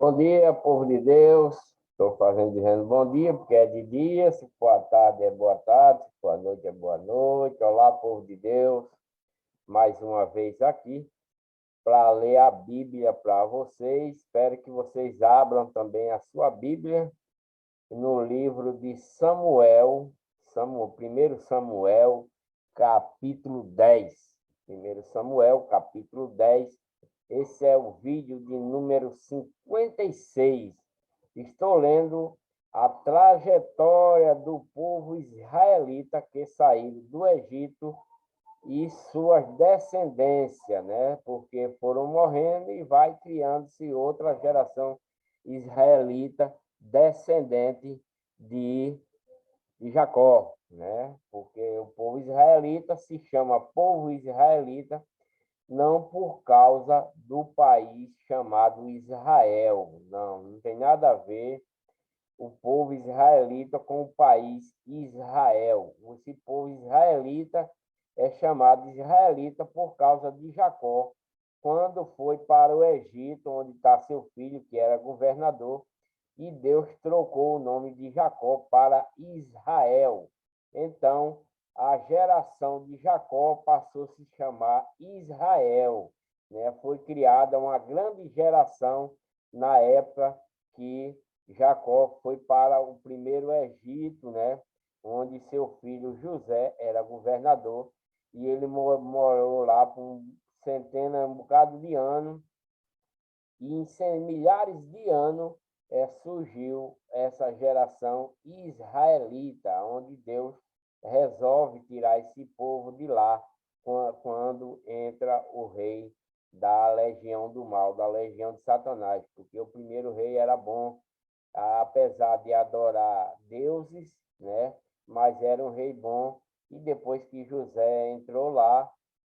Bom dia, povo de Deus. Estou dizendo bom dia, porque é de dia. Se for à tarde, é boa tarde. Se for à noite, é boa noite. Olá, povo de Deus. Mais uma vez aqui para ler a Bíblia para vocês. Espero que vocês abram também a sua Bíblia no livro de Samuel, 1 Samuel, capítulo 10. 1 Samuel, capítulo 10. Esse é o vídeo de número 56. Estou lendo a trajetória do povo israelita que saiu do Egito e suas descendências, né? Porque foram morrendo e vai criando-se outra geração israelita descendente de Jacó, né? Porque o povo israelita se chama povo israelita não por causa do país chamado Israel. Não tem nada a ver o povo israelita com o país Israel. Esse povo israelita é chamado israelita por causa de Jacó, quando foi para o Egito, onde está seu filho, que era governador, e Deus trocou o nome de Jacó para Israel. Então, a geração de Jacó passou a se chamar Israel, né? Foi criada uma grande geração na época que Jacó foi para o primeiro Egito, né? Onde seu filho José era governador, e ele morou lá por um bocado de anos, e em milhares de anos surgiu essa geração israelita, onde Deus resolve tirar esse povo de lá quando entra o rei da legião do mal, da legião de Satanás, porque o primeiro rei era bom, apesar de adorar deuses, né? Mas era um rei bom. E depois que José entrou lá,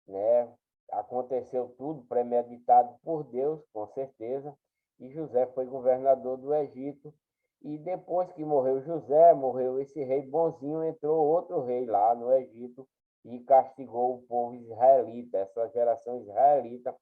né? Aconteceu tudo premeditado por Deus, com certeza. E José foi governador do Egito. E depois que morreu José, morreu esse rei bonzinho, entrou outro rei lá no Egito e castigou o povo israelita, essa geração israelita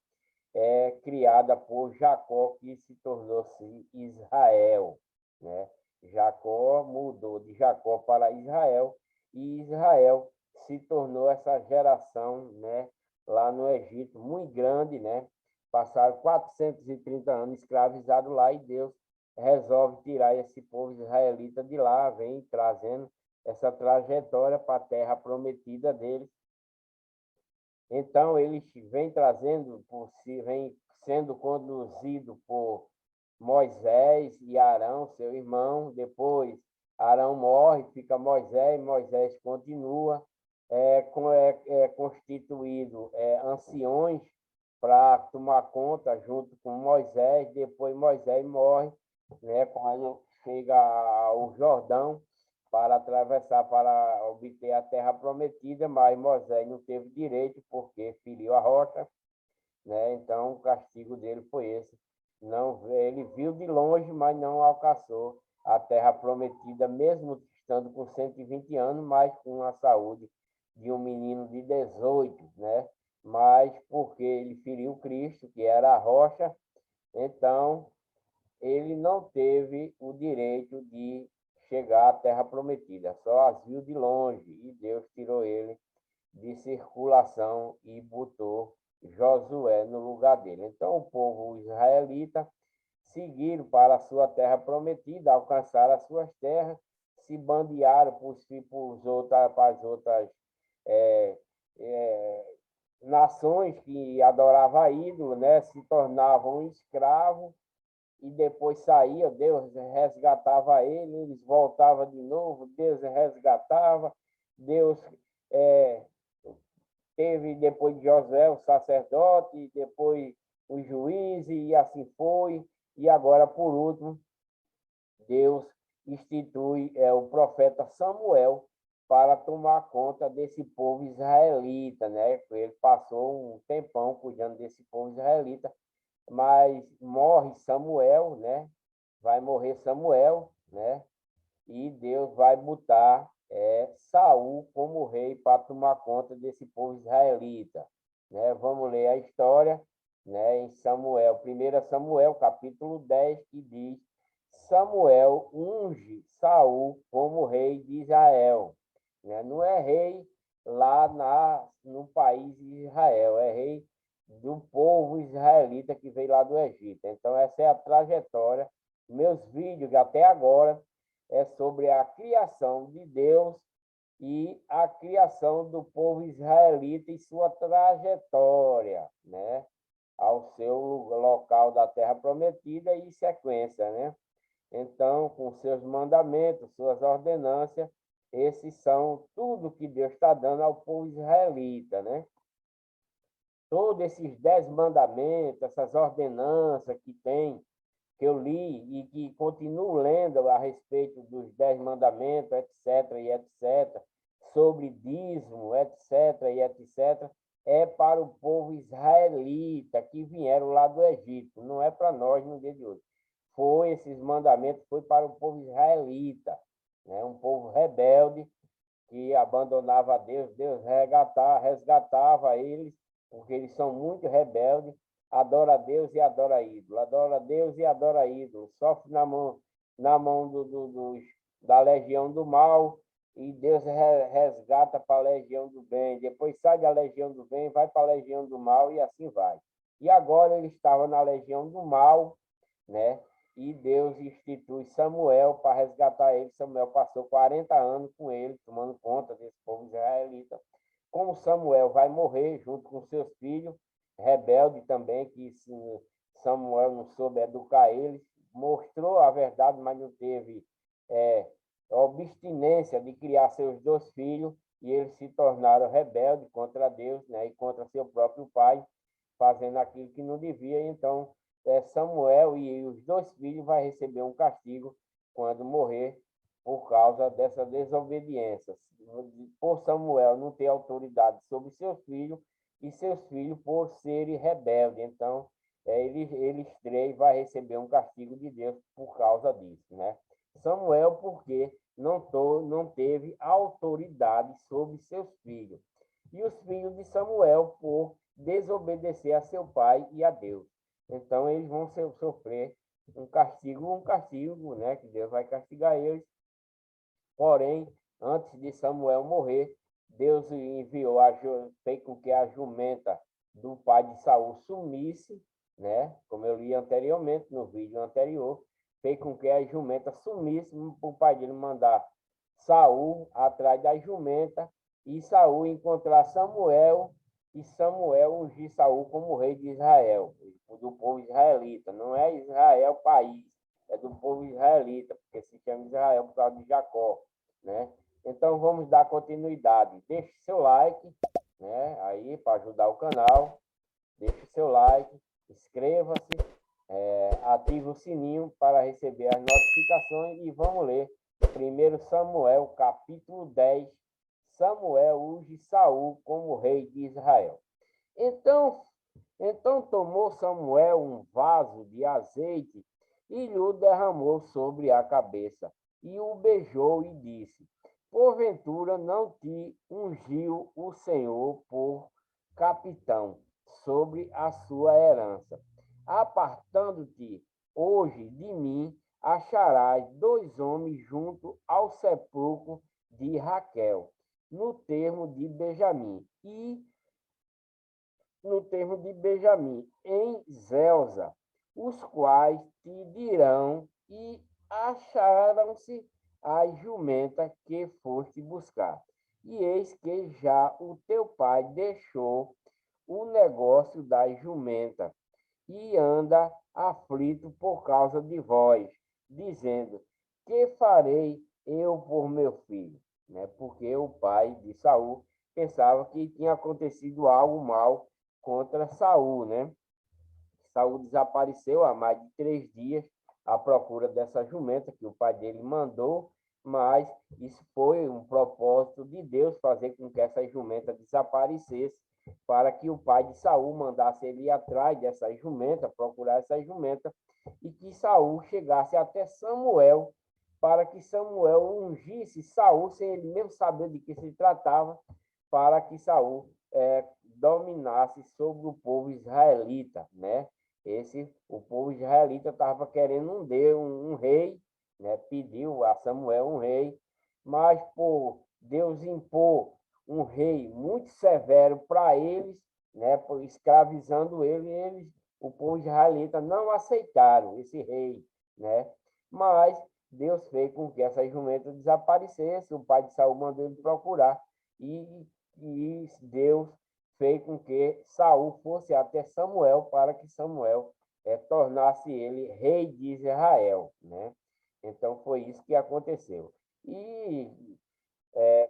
criada por Jacó, que se tornou-se Israel, né? Jacó mudou de Jacó para Israel, e Israel se tornou essa geração, né, lá no Egito, muito grande, né? Passaram 430 anos escravizados lá, e Deus resolve tirar esse povo israelita de lá, vem trazendo essa trajetória para a terra prometida deles. Então, eles vêm trazendo, vem sendo conduzido por Moisés e Arão, seu irmão. Depois, Arão morre, fica Moisés continua, constituído anciões para tomar conta junto com Moisés. Depois, Moisés morre, né, quando chega ao Jordão, para atravessar, para obter a terra prometida, mas Moisés não teve direito porque feriu a rocha, né? Então o castigo dele foi esse. Não, ele viu de longe, mas não alcançou a terra prometida, mesmo estando com 120 anos, mas com a saúde de um menino de 18, né? Mas porque ele feriu Cristo, que era a rocha, então ele não teve o direito de chegar à terra prometida, só as viu de longe, e Deus tirou ele de circulação e botou Josué no lugar dele. Então o povo israelita seguiram para a sua terra prometida, alcançaram as suas terras, se bandearam para as outras é, é, nações que adoravam ídolo, né? Se tornavam escravos, e depois saía, Deus resgatava ele, eles voltavam de novo, Deus resgatava, Deus é, teve depois de José o sacerdote, depois o juiz, e assim foi, e agora, por último, Deus institui o profeta Samuel para tomar conta desse povo israelita, né? Ele passou um tempão cuidando desse povo israelita, mas morre Samuel, né? Vai morrer Samuel, né? E Deus vai botar Saul como rei para tomar conta desse povo israelita, né? Vamos ler a história. né, em Samuel, 1 Samuel, capítulo 10, que diz: Samuel unge Saul como rei de Israel. Né? Não é rei lá no país de Israel, é rei do povo israelita que veio lá do Egito. Então, essa é a trajetória. Meus vídeos até agora é sobre a criação de Deus e a criação do povo israelita e sua trajetória, né, ao seu local da terra prometida e sequência, né? Então, com seus mandamentos, suas ordenâncias, esses são tudo que Deus está dando ao povo israelita, né? Todos esses 10 mandamentos, essas ordenanças que tem, que eu li e que continuo lendo a respeito dos 10 mandamentos, etc., e etc., sobre dízimo, etc., e etc., é para o povo israelita que vieram lá do Egito, não é para nós no dia de hoje. Esses mandamentos foi para o povo israelita, né? Um povo rebelde que abandonava a Deus, Deus resgatava eles, porque eles são muito rebeldes, adora a Deus e adora ídolo, adora a Deus e adora ídolo, sofre na mão da legião do mal, e Deus resgata para a legião do bem, depois sai da legião do bem, vai para a legião do mal, e assim vai. E agora ele estava na legião do mal, né? E Deus institui Samuel para resgatar ele. Samuel passou 40 anos com ele, tomando conta desse povo israelita. Como Samuel vai morrer junto com seus filhos, rebelde também, que Samuel não soube educar eles, mostrou a verdade, mas não teve obstinência de criar seus 2 filhos, e eles se tornaram rebeldes contra Deus, né, e contra seu próprio pai, fazendo aquilo que não devia. Então, Samuel e os 2 filhos vai receber um castigo quando morrer por causa dessa desobediência. Por Samuel não ter autoridade sobre seus filhos e seus filhos por serem rebeldes. Então, eles 3 vai receber um castigo de Deus por causa disso, né? Samuel, porque não teve autoridade sobre seus filhos. E os filhos de Samuel, por desobedecer a seu pai e a Deus. Então, eles vão sofrer um castigo, né, que Deus vai castigar eles. Porém, antes de Samuel morrer, Deus enviou, fez com que a jumenta do pai de Saul sumisse, né, como eu li anteriormente, no vídeo anterior, fez com que a jumenta sumisse, para o pai dele mandar Saul atrás da jumenta, e Saul encontrar Samuel, e Samuel ungir Saul como rei de Israel, do povo israelita. Não é Israel país, é do povo israelita, porque se chama Israel por causa de Jacó, né? Então vamos dar continuidade. Deixe seu like, né, aí para ajudar o canal. Deixe seu like, inscreva-se, ative o sininho para receber as notificações, e vamos ler 1 Samuel, capítulo 10. Samuel unge Saul como rei de Israel. Então tomou Samuel um vaso de azeite e lhe derramou sobre a cabeça, e o beijou e disse: Porventura não te ungiu o Senhor por capitão sobre a sua herança. Apartando-te hoje de mim, acharás 2 homens junto ao sepulcro de Raquel, no termo de Benjamim, em Zelza, os quais te dirão: e acharam-se as jumentas que foste buscar. E eis que já o teu pai deixou o negócio das jumentas e anda aflito por causa de vós, dizendo: que farei eu por meu filho? Né? Porque o pai de Saul pensava que tinha acontecido algo mal contra Saul, né? Saul desapareceu há mais de 3 dias à procura dessa jumenta que o pai dele mandou, mas isso foi um propósito de Deus, fazer com que essa jumenta desaparecesse, para que o pai de Saul mandasse ele ir atrás dessa jumenta, procurar essa jumenta, e que Saul chegasse até Samuel, para que Samuel ungisse Saul, sem ele mesmo saber de que se tratava, para que Saul dominasse sobre o povo israelita, né? O povo israelita estava querendo um Deus, um rei, né? Pediu a Samuel um rei, mas por Deus impor um rei muito severo para eles, né? Escravizando o povo israelita não aceitaram esse rei, né? Mas Deus fez com que essa jumenta desaparecesse, o pai de Saul mandou ele procurar, e Deus fez com que Saul fosse até Samuel para que Samuel tornasse ele rei de Israel, né? Então foi isso que aconteceu. E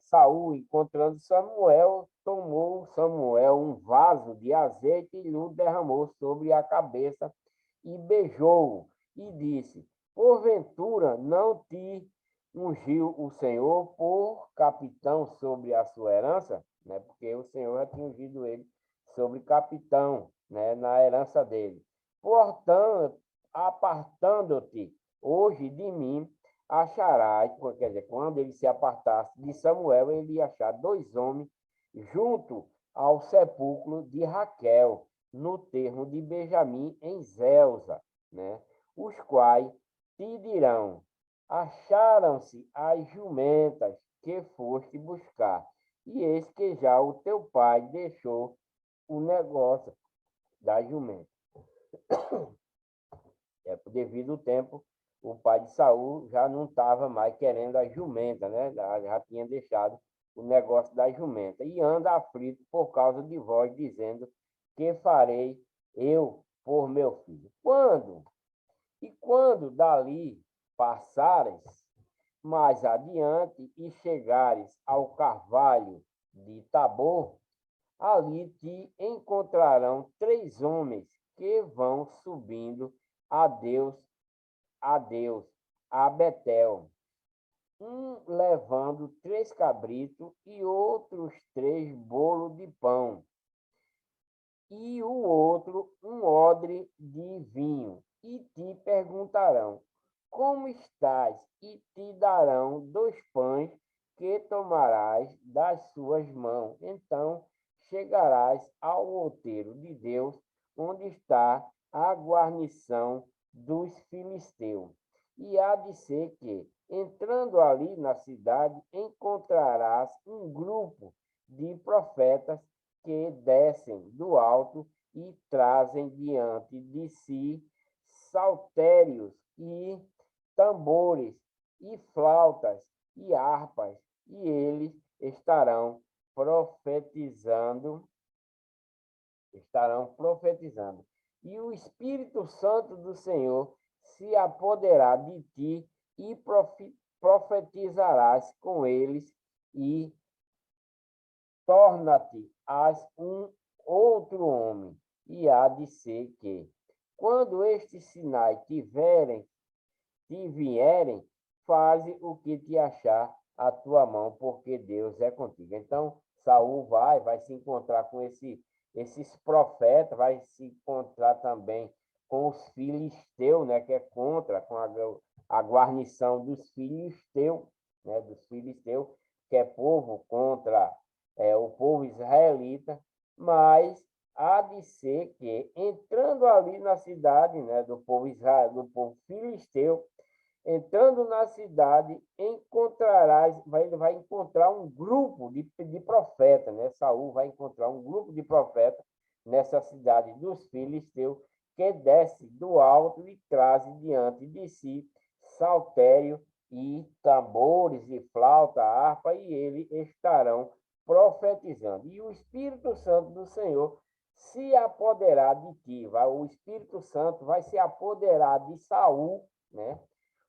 Saul, encontrando Samuel, tomou Samuel um vaso de azeite e o derramou sobre a cabeça e beijou-o e disse: Porventura não te ungiu o Senhor por capitão sobre a sua herança, né? Porque o Senhor já tinha ungido ele sobre capitão, né? Na herança dele. Portanto, apartando-te hoje de mim, acharás, quer dizer, quando ele se apartasse de Samuel, ele ia achar dois homens junto ao sepulcro de Raquel, no termo de Benjamim, em Zelza, né? Os quais te dirão: acharam-se as jumentas que foste buscar, e eis que já o teu pai deixou o negócio da jumenta. Devido ao tempo, o pai de Saul já não estava mais querendo a jumenta, né? Já tinha deixado o negócio da jumenta. E anda aflito por causa de vós, dizendo: que farei eu por meu filho? Quando dali passares mais adiante e chegares ao carvalho de Tabor, ali te encontrarão três homens que vão subindo a Deus, a Betel, um levando 3 cabritos e outros 3 bolos de pão, e o outro um odre de vinho, e te perguntarão: como estás? E te darão 2 pães que tomarás das suas mãos. Então chegarás ao outeiro de Deus, onde está a guarnição dos filisteus. E há de ser que, entrando ali na cidade, encontrarás um grupo de profetas que descem do alto e trazem diante de si saltérios e tambores e flautas e harpas, e eles estarão profetizando. E o Espírito Santo do Senhor se apoderar de ti e profetizarás com eles, e torna-te-ás um outro homem. E há de ser que, quando estes sinais te vierem, faze o que te achar a tua mão, porque Deus é contigo. Então, Saul vai se encontrar com esses profetas, vai se encontrar também com os filisteus, né, que é contra, com a guarnição dos filisteus, né, que é povo contra o povo israelita, mas há de ser que, entrando ali na cidade, né, do povo Israel, do povo filisteu, entrando na cidade, ele vai encontrar um grupo de profetas, né? Saul vai encontrar um grupo de profetas nessa cidade dos filisteus, que desce do alto e traz diante de si saltério e tambores e flauta, harpa, e eles estarão profetizando. E o Espírito Santo do Senhor se apoderar de ti, o Espírito Santo vai se apoderar de Saul, né?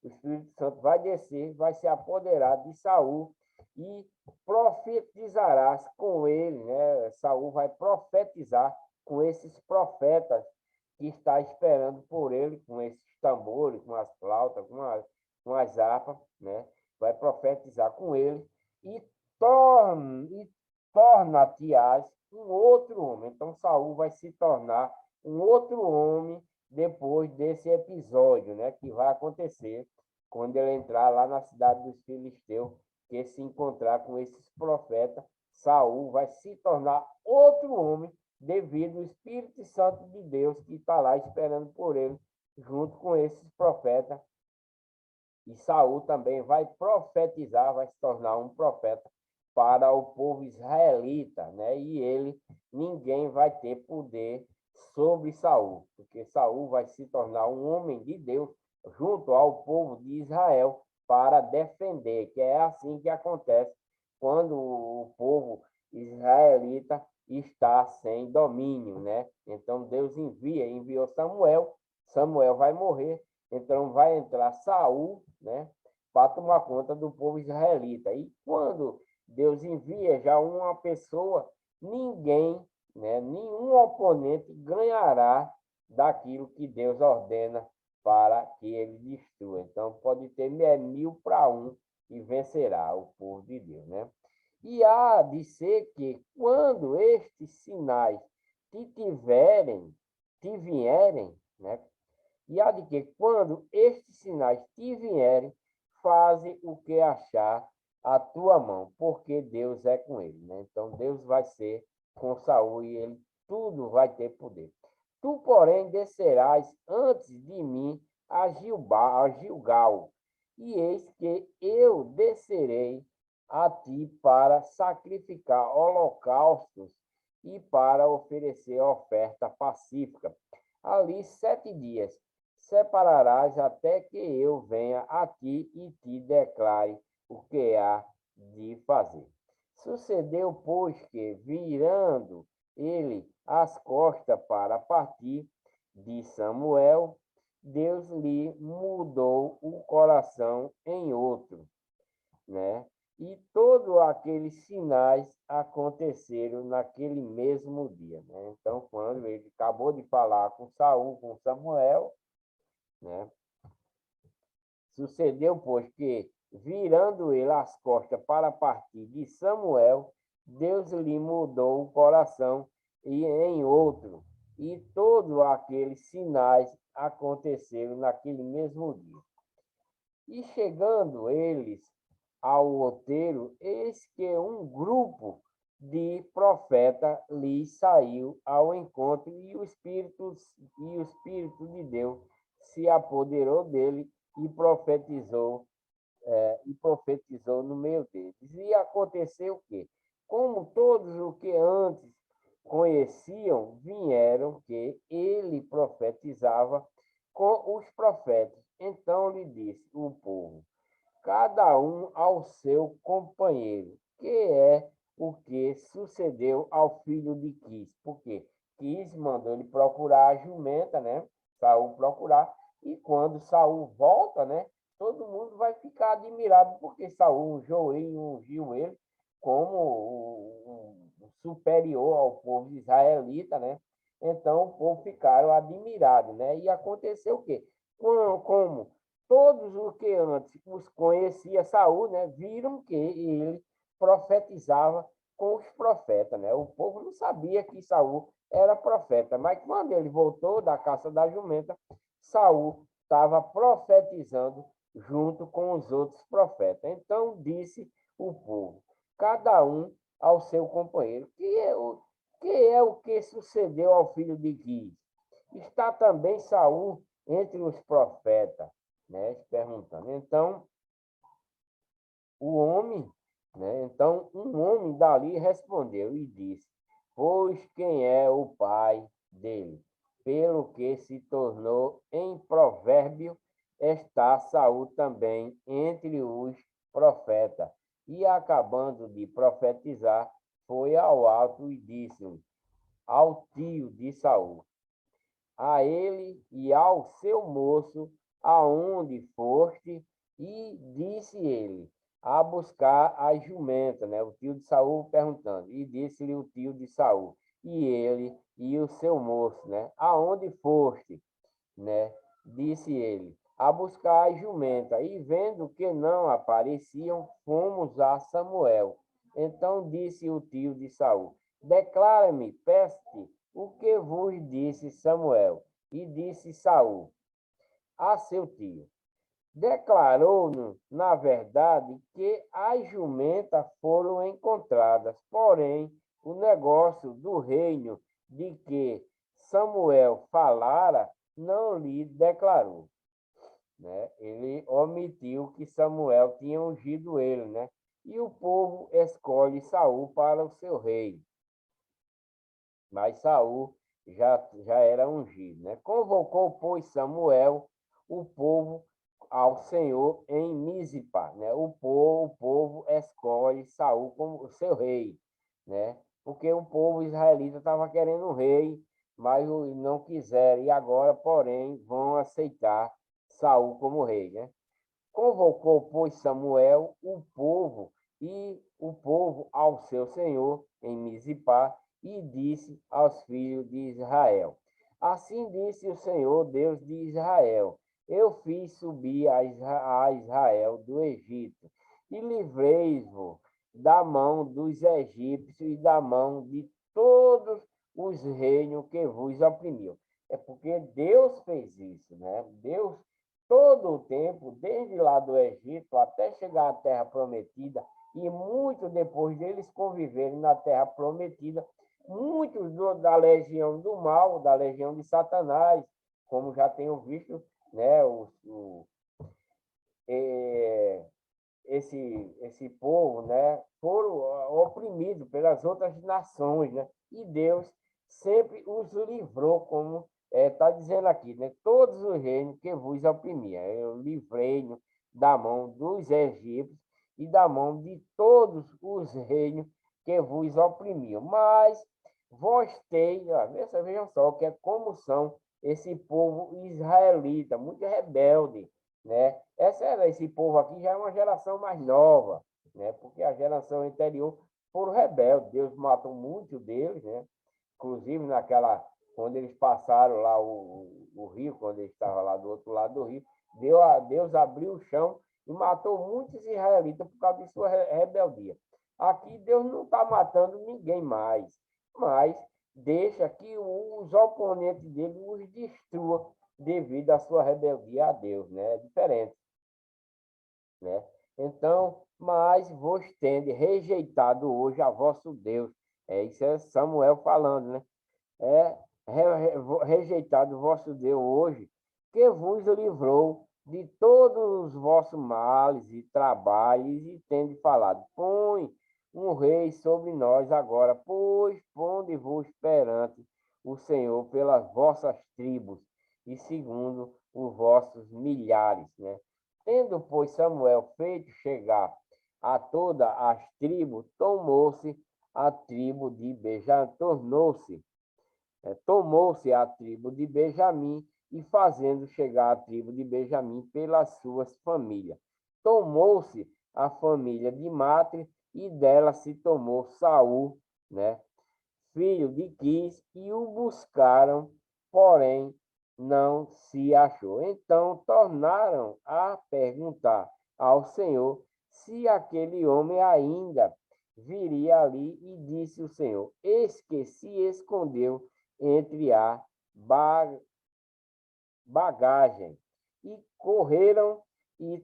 O Espírito Santo vai descer, vai se apoderar de Saul e profetizarás com ele, né? Saul vai profetizar com esses profetas que está esperando por ele, com esses tambores, com as flautas, com as harpas, né? Vai profetizar com ele e torna-te-ás um outro homem. Então Saul vai se tornar um outro homem depois desse episódio, né, que vai acontecer quando ele entrar lá na cidade dos filisteus, que se encontrar com esses profetas, Saul vai se tornar outro homem devido ao Espírito Santo de Deus que está lá esperando por ele, junto com esses profetas. E Saul também vai profetizar, vai se tornar um profeta para o povo israelita, né? E ninguém vai ter poder sobre Saul, porque Saul vai se tornar um homem de Deus junto ao povo de Israel para defender, que é assim que acontece quando o povo israelita está sem domínio, né? Então Deus enviou Samuel, Samuel vai morrer, então vai entrar Saul, né, para tomar conta do povo israelita. E quando Deus envia já uma pessoa, ninguém, né, nenhum oponente ganhará daquilo que Deus ordena para que ele destrua. Então pode ter 1000 para 1 e vencerá o povo de Deus, né? E há de ser que quando estes sinais te vierem, né? E há de que, quando estes sinais te vierem, faze o que achar a tua mão, porque Deus é com ele, né? Então, Deus vai ser com Saul e ele tudo vai ter poder. Tu, porém, descerás antes de mim a Gilgal, e eis que eu descerei a ti para sacrificar holocaustos e para oferecer oferta pacífica. Ali 7 dias separarás até que eu venha a ti e te declare o que há de fazer. Sucedeu, pois, que, virando ele as costas para partir de Samuel, Deus lhe mudou o coração em outro, né? E todos aqueles sinais aconteceram naquele mesmo dia, né? Então, quando ele acabou de falar com Saul, com Samuel, né? Sucedeu, pois, que, virando ele as costas para partir de Samuel, Deus lhe mudou o coração e em outro, e todos aqueles sinais aconteceram naquele mesmo dia. E chegando eles ao outeiro, eis que um grupo de profetas lhe saiu ao encontro, e o Espírito de Deus se apoderou dele e profetizou no meio deles. E aconteceu o quê? Como todos os que antes conheciam vieram, que ele profetizava com os profetas. Então lhe disse o povo, cada um ao seu companheiro, que é o que sucedeu ao filho de Quis. Porque Quis mandou ele procurar a jumenta, né? Saul procurar, e quando Saul volta, né? Todo mundo vai ficar admirado, porque Saul ungiu ele como o superior ao povo israelita, né? Então o povo ficaram admirados, né? E aconteceu o quê? Como todos os que antes os conhecia Saul, né, viram que ele profetizava com os profetas, né? O povo não sabia que Saul era profeta, mas quando ele voltou da caça da jumenta, Saul estava profetizando junto com os outros profetas. Então disse o povo, cada um ao seu companheiro, que é o que sucedeu ao filho de Quis? Está também Saul entre os profetas, né? Perguntando. Então, o homem, né? Então, um homem dali respondeu e disse, pois quem é o pai dele? Pelo que se tornou em provérbio, está Saul também entre os profetas. E acabando de profetizar, foi ao alto e disse ao tio de Saul, a ele e ao seu moço, aonde foste, e disse ele, a buscar a jumenta, né? O tio de Saul perguntando, e disse-lhe o tio de Saul, e ele e o seu moço, né? Aonde foste, né? Disse ele, a buscar a jumenta, e vendo que não apareciam, fomos a Samuel. Então disse o tio de Saul, declara-me, peço-te, o que vos disse Samuel? E disse Saul a seu tio, declarou-nos, na verdade, que as jumentas foram encontradas, porém, o negócio do reino de que Samuel falara não lhe declarou, né? Ele omitiu que Samuel tinha ungido ele, né? E o povo escolhe Saul para o seu rei. Mas Saul já era ungido, né? Convocou, pois, Samuel, o povo ao Senhor em Mizipá, né? O povo escolhe Saul como o seu rei, né? Porque o povo israelita estava querendo um rei, mas não quiseram, e agora, porém, vão aceitar Saul como rei, né? Convocou, pois, Samuel o povo ao seu senhor em Mizipá, e disse aos filhos de Israel: Assim disse o Senhor, Deus de Israel: Eu fiz subir a Israel do Egito, e livrei-vos da mão dos egípcios e da mão de todos os reinos que vos oprimiam. É porque Deus fez isso, né? Deus todo o tempo, desde lá do Egito até chegar à Terra Prometida, e muito depois deles conviverem na Terra Prometida, muitos da legião do mal, da legião de Satanás, como já tenho visto, né, é, esse povo, né, foram oprimidos pelas outras nações, né, e Deus sempre os livrou, como está dizendo aqui, né, todos os reinos que vos oprimia, eu livrei da mão dos egípcios e da mão de todos os reinos que vos oprimiam, mas vós tendes, vejam só, que é como são esse povo israelita, muito rebelde, né? Esse povo aqui já é uma geração mais nova, né? Porque a geração anterior foram rebeldes. Deus matou muito deles, né? Inclusive quando eles passaram lá o rio, quando eles estavam lá do outro lado do rio, Deus abriu o chão e matou muitos israelitas por causa de sua rebeldia. Aqui Deus não está matando ninguém mais, mas deixa que os oponentes dele os destruam devido à sua rebeldia a Deus, né? É diferente, né? Então, mas vos tende rejeitado hoje a vosso Deus. Isso é Samuel falando, né? É rejeitado o vosso Deus hoje, que vos livrou de todos os vossos males e trabalhos, e tende falado: põe um rei sobre nós agora, pois ponde-vos perante o Senhor pelas vossas tribos e segundo os vossos milhares, né? Tendo, pois, Samuel feito chegar a todas as tribos, tomou-se a tribo de Benjamim, tomou-se a tribo de Benjamim, e fazendo chegar a tribo de Benjamim pelas suas famílias. Tomou-se a família de Matre, e dela se tomou Saul, né, filho de Quis, e o buscaram, porém não se achou. Então tornaram a perguntar ao Senhor se aquele homem ainda viria ali, e disse o Senhor: Eis que se escondeu entre a bagagem. E correram e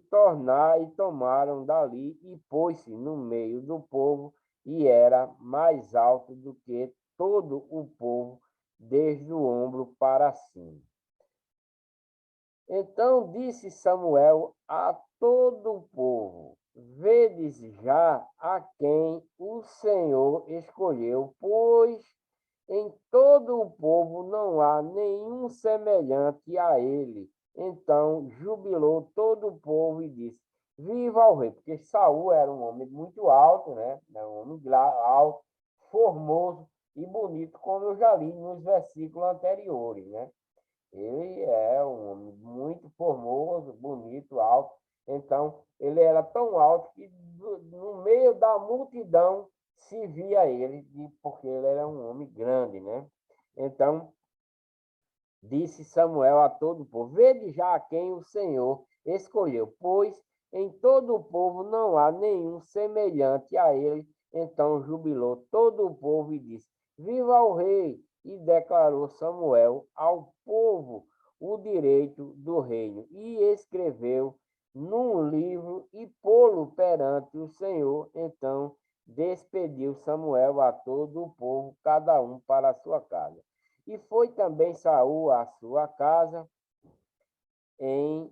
tomaram dali, e pôs-se no meio do povo, e era mais alto do que todo o povo, desde o ombro para cima. Então disse Samuel a todo o povo: Vedes já a quem o Senhor escolheu, pois em todo o povo não há nenhum semelhante a ele. Então jubilou todo o povo e disse: Viva o rei! Porque Saul era um homem muito alto, né? Era um homem alto, formoso e bonito, como eu já li nos versículos anteriores, né? Ele é um homem muito formoso, bonito, alto. Então, ele era tão alto que no meio da multidão se via ele, porque ele era um homem grande, né? Então, disse Samuel a todo o povo: Vede já a quem o Senhor escolheu, pois em todo o povo não há nenhum semelhante a ele. Então jubilou todo o povo e disse: Viva o rei! E declarou Samuel ao povo o direito do reino, e escreveu num livro e pô-lo perante o Senhor. Então despediu Samuel a todo o povo, cada um para a sua casa. E foi também Saul à sua casa em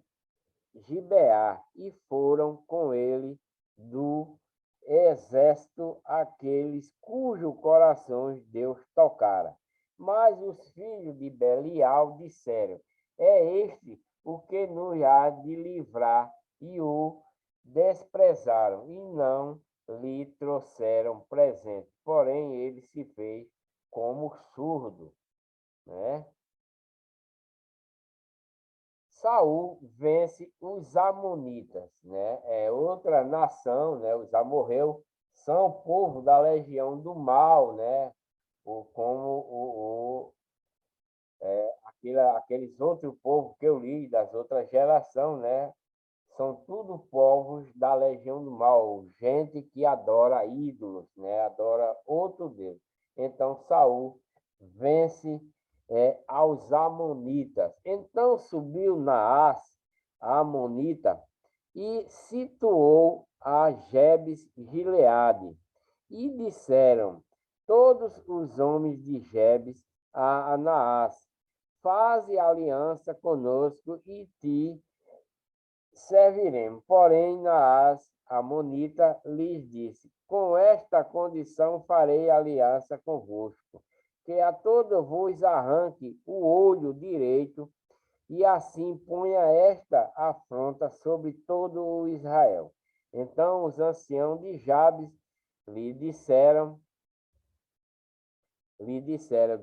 Gibeá, e foram com ele do exército aqueles cujos corações Deus tocara. Mas os filhos de Belial disseram: é este o que nos há de livrar, e o desprezaram, e não lhe trouxeram presente. Porém, ele se fez como surdo, né? Saul vence os amonitas, né? É outra nação, né? Os amorreus são o povo da legião do mal, né? Aqueles outros povos que eu li das outras gerações, né? São tudo povos da legião do mal, gente que adora ídolos, né? Adora outro Deus. Então Saul vence aos amonitas. Então subiu Naás, a amonita, e situou a Jebes Gileade. E disseram todos os homens de Jebes a Naás: faze aliança conosco e te serviremos. Porém, Naás, a amonita, lhes disse: com esta condição farei aliança convosco, que a todos vos arranque o olho direito, e assim ponha esta afronta sobre todo o Israel. Então os anciãos de Jabes lhe disseram,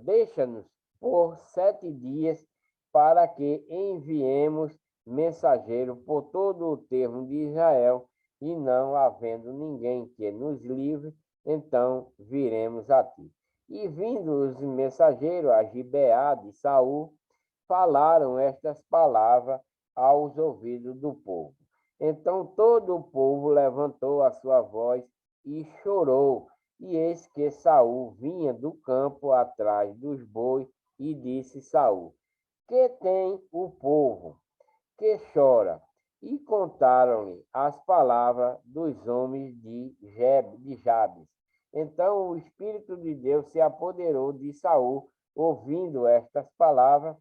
deixa-nos por 7 dias, para que enviemos mensageiro por todo o termo de Israel, e não havendo ninguém que nos livre, então viremos a ti. E vindo os mensageiros a Gibeá de Saul, falaram estas palavras aos ouvidos do povo. Então todo o povo levantou a sua voz e chorou. E eis que Saul vinha do campo atrás dos bois, e disse Saul: que tem o povo que chora? E contaram-lhe as palavras dos homens de Jabes. Então o Espírito de Deus se apoderou de Saul, ouvindo estas palavras,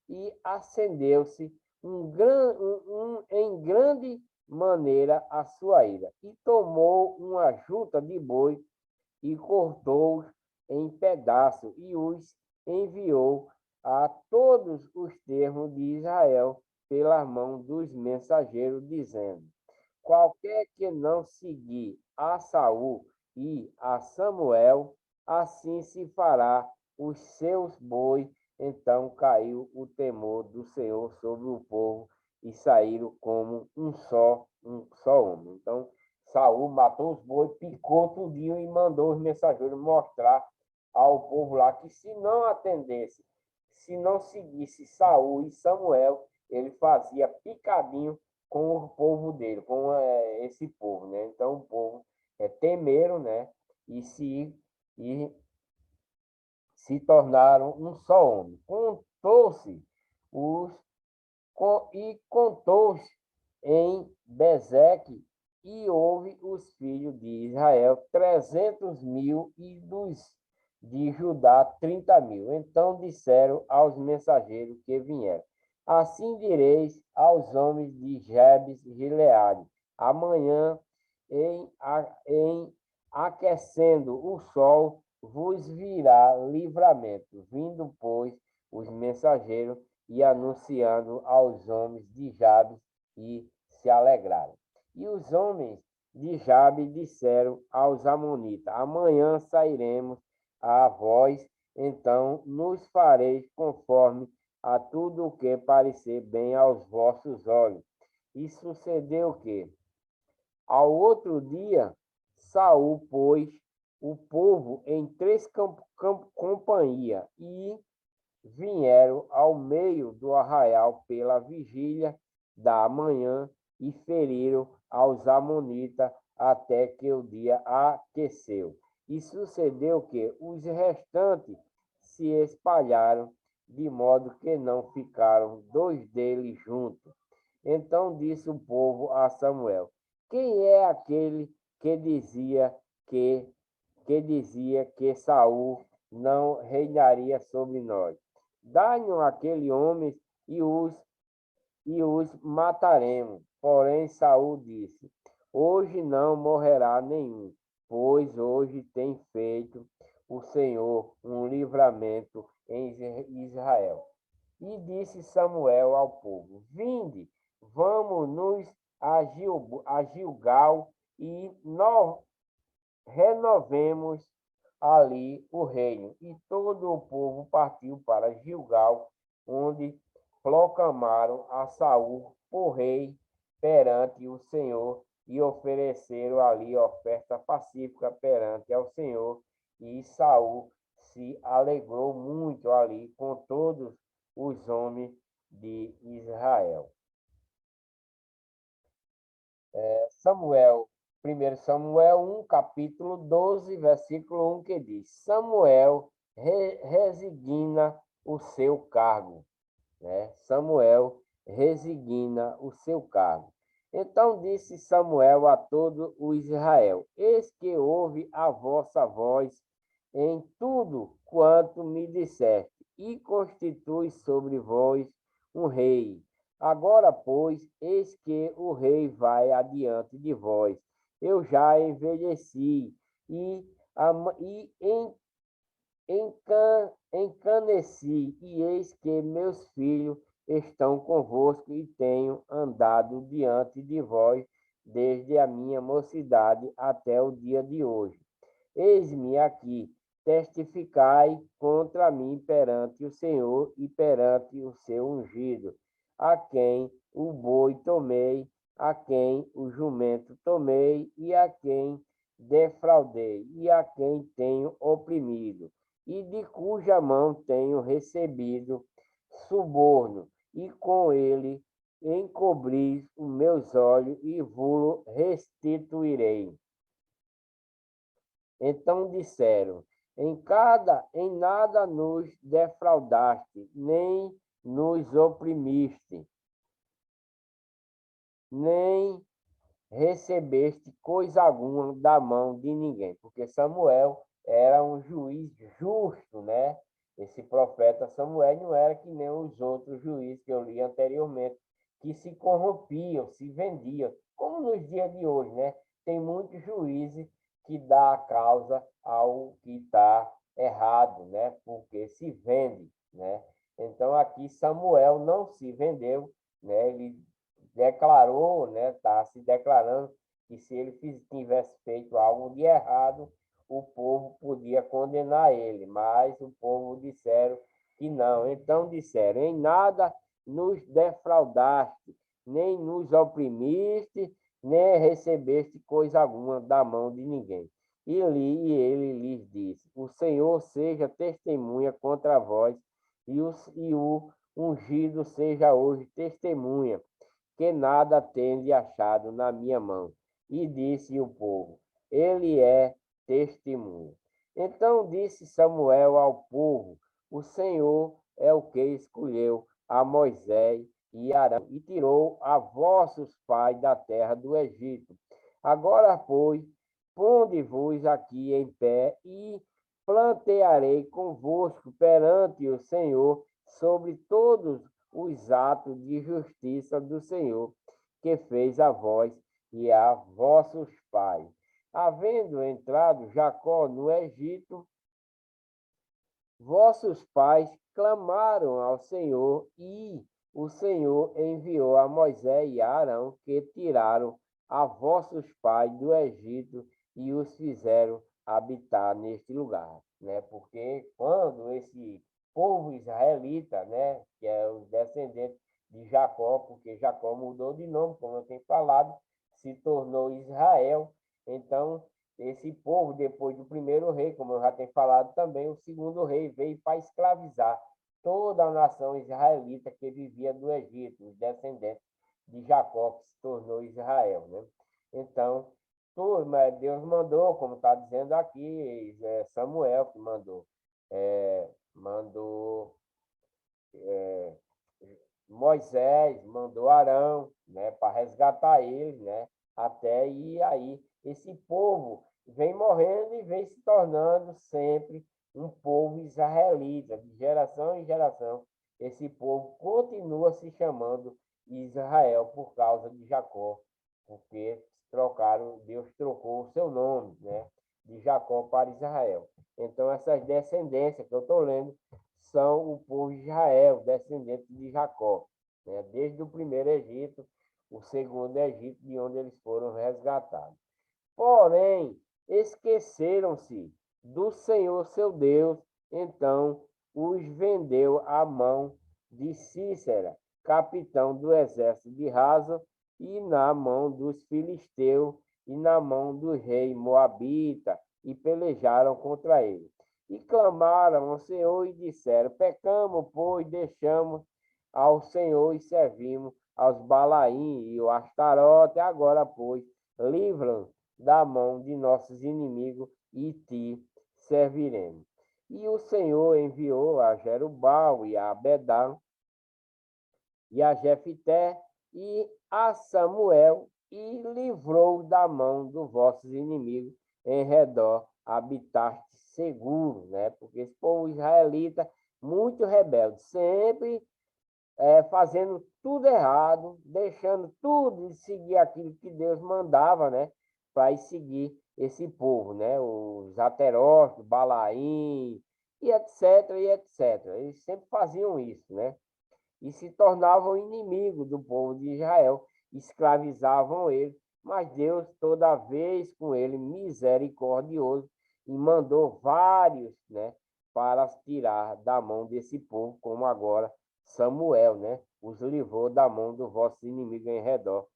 e acendeu-se em grande maneira a sua ira, e tomou uma juta de boi e cortou-os em pedaços, e os enviou a todos os termos de Israel pela mão dos mensageiros, dizendo: qualquer que não seguir a Saul e a Samuel, assim se fará os seus bois. Então caiu o temor do Senhor sobre o povo, e saíram como um só homem. Então Saul matou os bois, picou tudinho e mandou os mensageiros mostrar ao povo lá que, se não atendesse, se não seguisse Saul e Samuel, ele fazia picadinho com o povo dele, com esse povo, né? Então o povo temeram, né? E se tornaram um só homem. Os contou-se em Bezeque, e houve os filhos de Israel 300.000, e dos de Judá 30.000. Então disseram aos mensageiros que vieram: assim direis aos homens de Jebes e Gileade: amanhã, em aquecendo o sol, vos virá livramento. Vindo, pois, os mensageiros e anunciando aos homens de Jabes, e se alegraram. E os homens de Jabes disseram aos amonitas: amanhã sairemos a vós, então nos fareis conforme a tudo o que parecer bem aos vossos olhos. E sucedeu que, ao outro dia, Saul pôs o povo em 3 companhias, e vieram ao meio do arraial pela vigília da manhã, e feriram aos amonitas até que o dia aqueceu. E sucedeu que os restantes se espalharam, de modo que não ficaram 2 deles juntos. Então disse o povo a Samuel: quem é aquele que dizia que que Saul não reinaria sobre nós? Dá-nos aquele homem e os mataremos. Porém Saul disse: hoje não morrerá nenhum, pois hoje tem feito o Senhor um livramento em Israel. E disse Samuel ao povo: vinde, vamos-nos a Gilgal e renovemos ali o reino. E todo o povo partiu para Gilgal, onde proclamaram a Saul por rei perante o Senhor e ofereceram ali oferta pacífica perante ao Senhor. E Saul se alegrou muito ali com todos os homens de Israel. Samuel, 1 Samuel 1, capítulo 12, versículo 1, que diz: Samuel resigna o seu cargo, né? Samuel resigna o seu cargo. Então disse Samuel a todo o Israel: eis que ouve a vossa voz em tudo quanto me disseste, e constitui sobre vós um rei. Agora, pois, eis que o rei vai adiante de vós. Eu já envelheci e encaneci, e eis que meus filhos estão convosco e tenho andado diante de vós desde a minha mocidade até o dia de hoje. Eis-me aqui, testificai contra mim perante o Senhor e perante o seu ungido, a quem o boi tomei, a quem o jumento tomei, e a quem defraudei, e a quem tenho oprimido, e de cuja mão tenho recebido suborno, e com ele encobris os meus olhos e vos restituirei. Então disseram: em nada nos defraudaste, nem nos oprimiste, nem recebeste coisa alguma da mão de ninguém. Porque Samuel era um juiz justo, né? Esse profeta Samuel não era que nem os outros juízes que eu li anteriormente, que se corrompiam, se vendiam, como nos dias de hoje, né? Tem muitos juízes que dá a causa ao que está errado, né? Porque se vende, né? Então aqui Samuel não se vendeu, né? Ele declarou, né? Está se declarando que se ele tivesse feito algo de errado, o povo podia condenar ele, mas o povo disseram que não. Então disseram: em nada nos defraudaste, nem nos oprimiste, nem recebeste coisa alguma da mão de ninguém. E ele lhes disse: o Senhor seja testemunha contra vós, e o ungido seja hoje testemunha, que nada tende achado na minha mão. E disse o povo: ele é testemunha. Então disse Samuel ao povo: o Senhor é o que escolheu a Moisés e Arão e tirou a vossos pais da terra do Egito. Agora, pois, ponde-vos aqui em pé e plantearei convosco perante o Senhor sobre todos os atos de justiça do Senhor que fez a vós e a vossos pais. Havendo entrado Jacó no Egito, vossos pais clamaram ao Senhor, e o Senhor enviou a Moisés e a Arão, que tiraram a vossos pais do Egito e os fizeram habitar neste lugar, né? Porque quando esse povo israelita, né, que é os descendentes de Jacó, porque Jacó mudou de nome, como eu tenho falado, se tornou Israel. Então esse povo, depois do primeiro rei, como eu já tenho falado também, o segundo rei veio para escravizar toda a nação israelita que vivia do Egito, os descendentes de Jacó, que se tornou Israel, né? Então, Deus mandou, como está dizendo aqui, Samuel que mandou, mandou Moisés mandou Arão, né, para resgatar eles, né, até e aí esse povo vem morrendo e vem se tornando sempre um povo israelita, de geração em geração. Esse povo continua se chamando Israel por causa de Jacó, porque Deus trocou o seu nome, né, de Jacó para Israel. Então, essas descendências que eu estou lendo são o povo de Israel, descendentes de Jacó, né, desde o primeiro Egito, o segundo Egito, de onde eles foram resgatados. Porém, esqueceram-se do Senhor seu Deus, então os vendeu à mão de Cícera, capitão do exército de Razo, e na mão dos filisteus, e na mão do rei Moabita, e pelejaram contra ele. E clamaram ao Senhor e disseram: pecamos, pois deixamos ao Senhor e servimos aos Balaim e o Astarote. Agora, pois, livra-nos da mão de nossos inimigos e te serviremos. E o Senhor enviou a Jerubal e a Abedã e a Jefité e a Samuel e livrou da mão dos vossos inimigos em redor, habitaste seguro, né? Porque esse povo israelita, muito rebelde, sempre fazendo tudo errado, deixando tudo de seguir aquilo que Deus mandava, né? Para seguir esse povo, né? Os aterófilos, Balaim, e etc, e etc. Eles sempre faziam isso, né? E se tornavam inimigos do povo de Israel, escravizavam ele, mas Deus, toda vez com ele, misericordioso, e mandou vários, né? Para tirar da mão desse povo, como agora Samuel, né? Os livrou da mão dos vossos inimigos em redor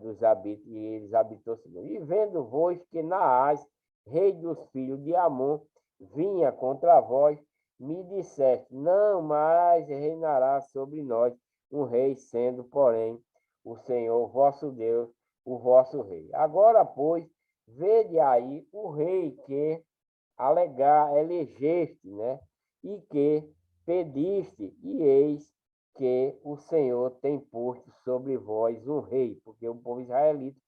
dos habitantes, e eles habitou seguro. E vendo vós que Naás, rei dos filhos de Amon, vinha contra vós, me disseste: não mais reinará sobre nós um rei, sendo, porém, o Senhor vosso Deus, o vosso rei. Agora, pois, vede aí o rei que elegeste, né? E que pediste, e eis que o Senhor tem posto sobre vós um rei, porque o povo israelita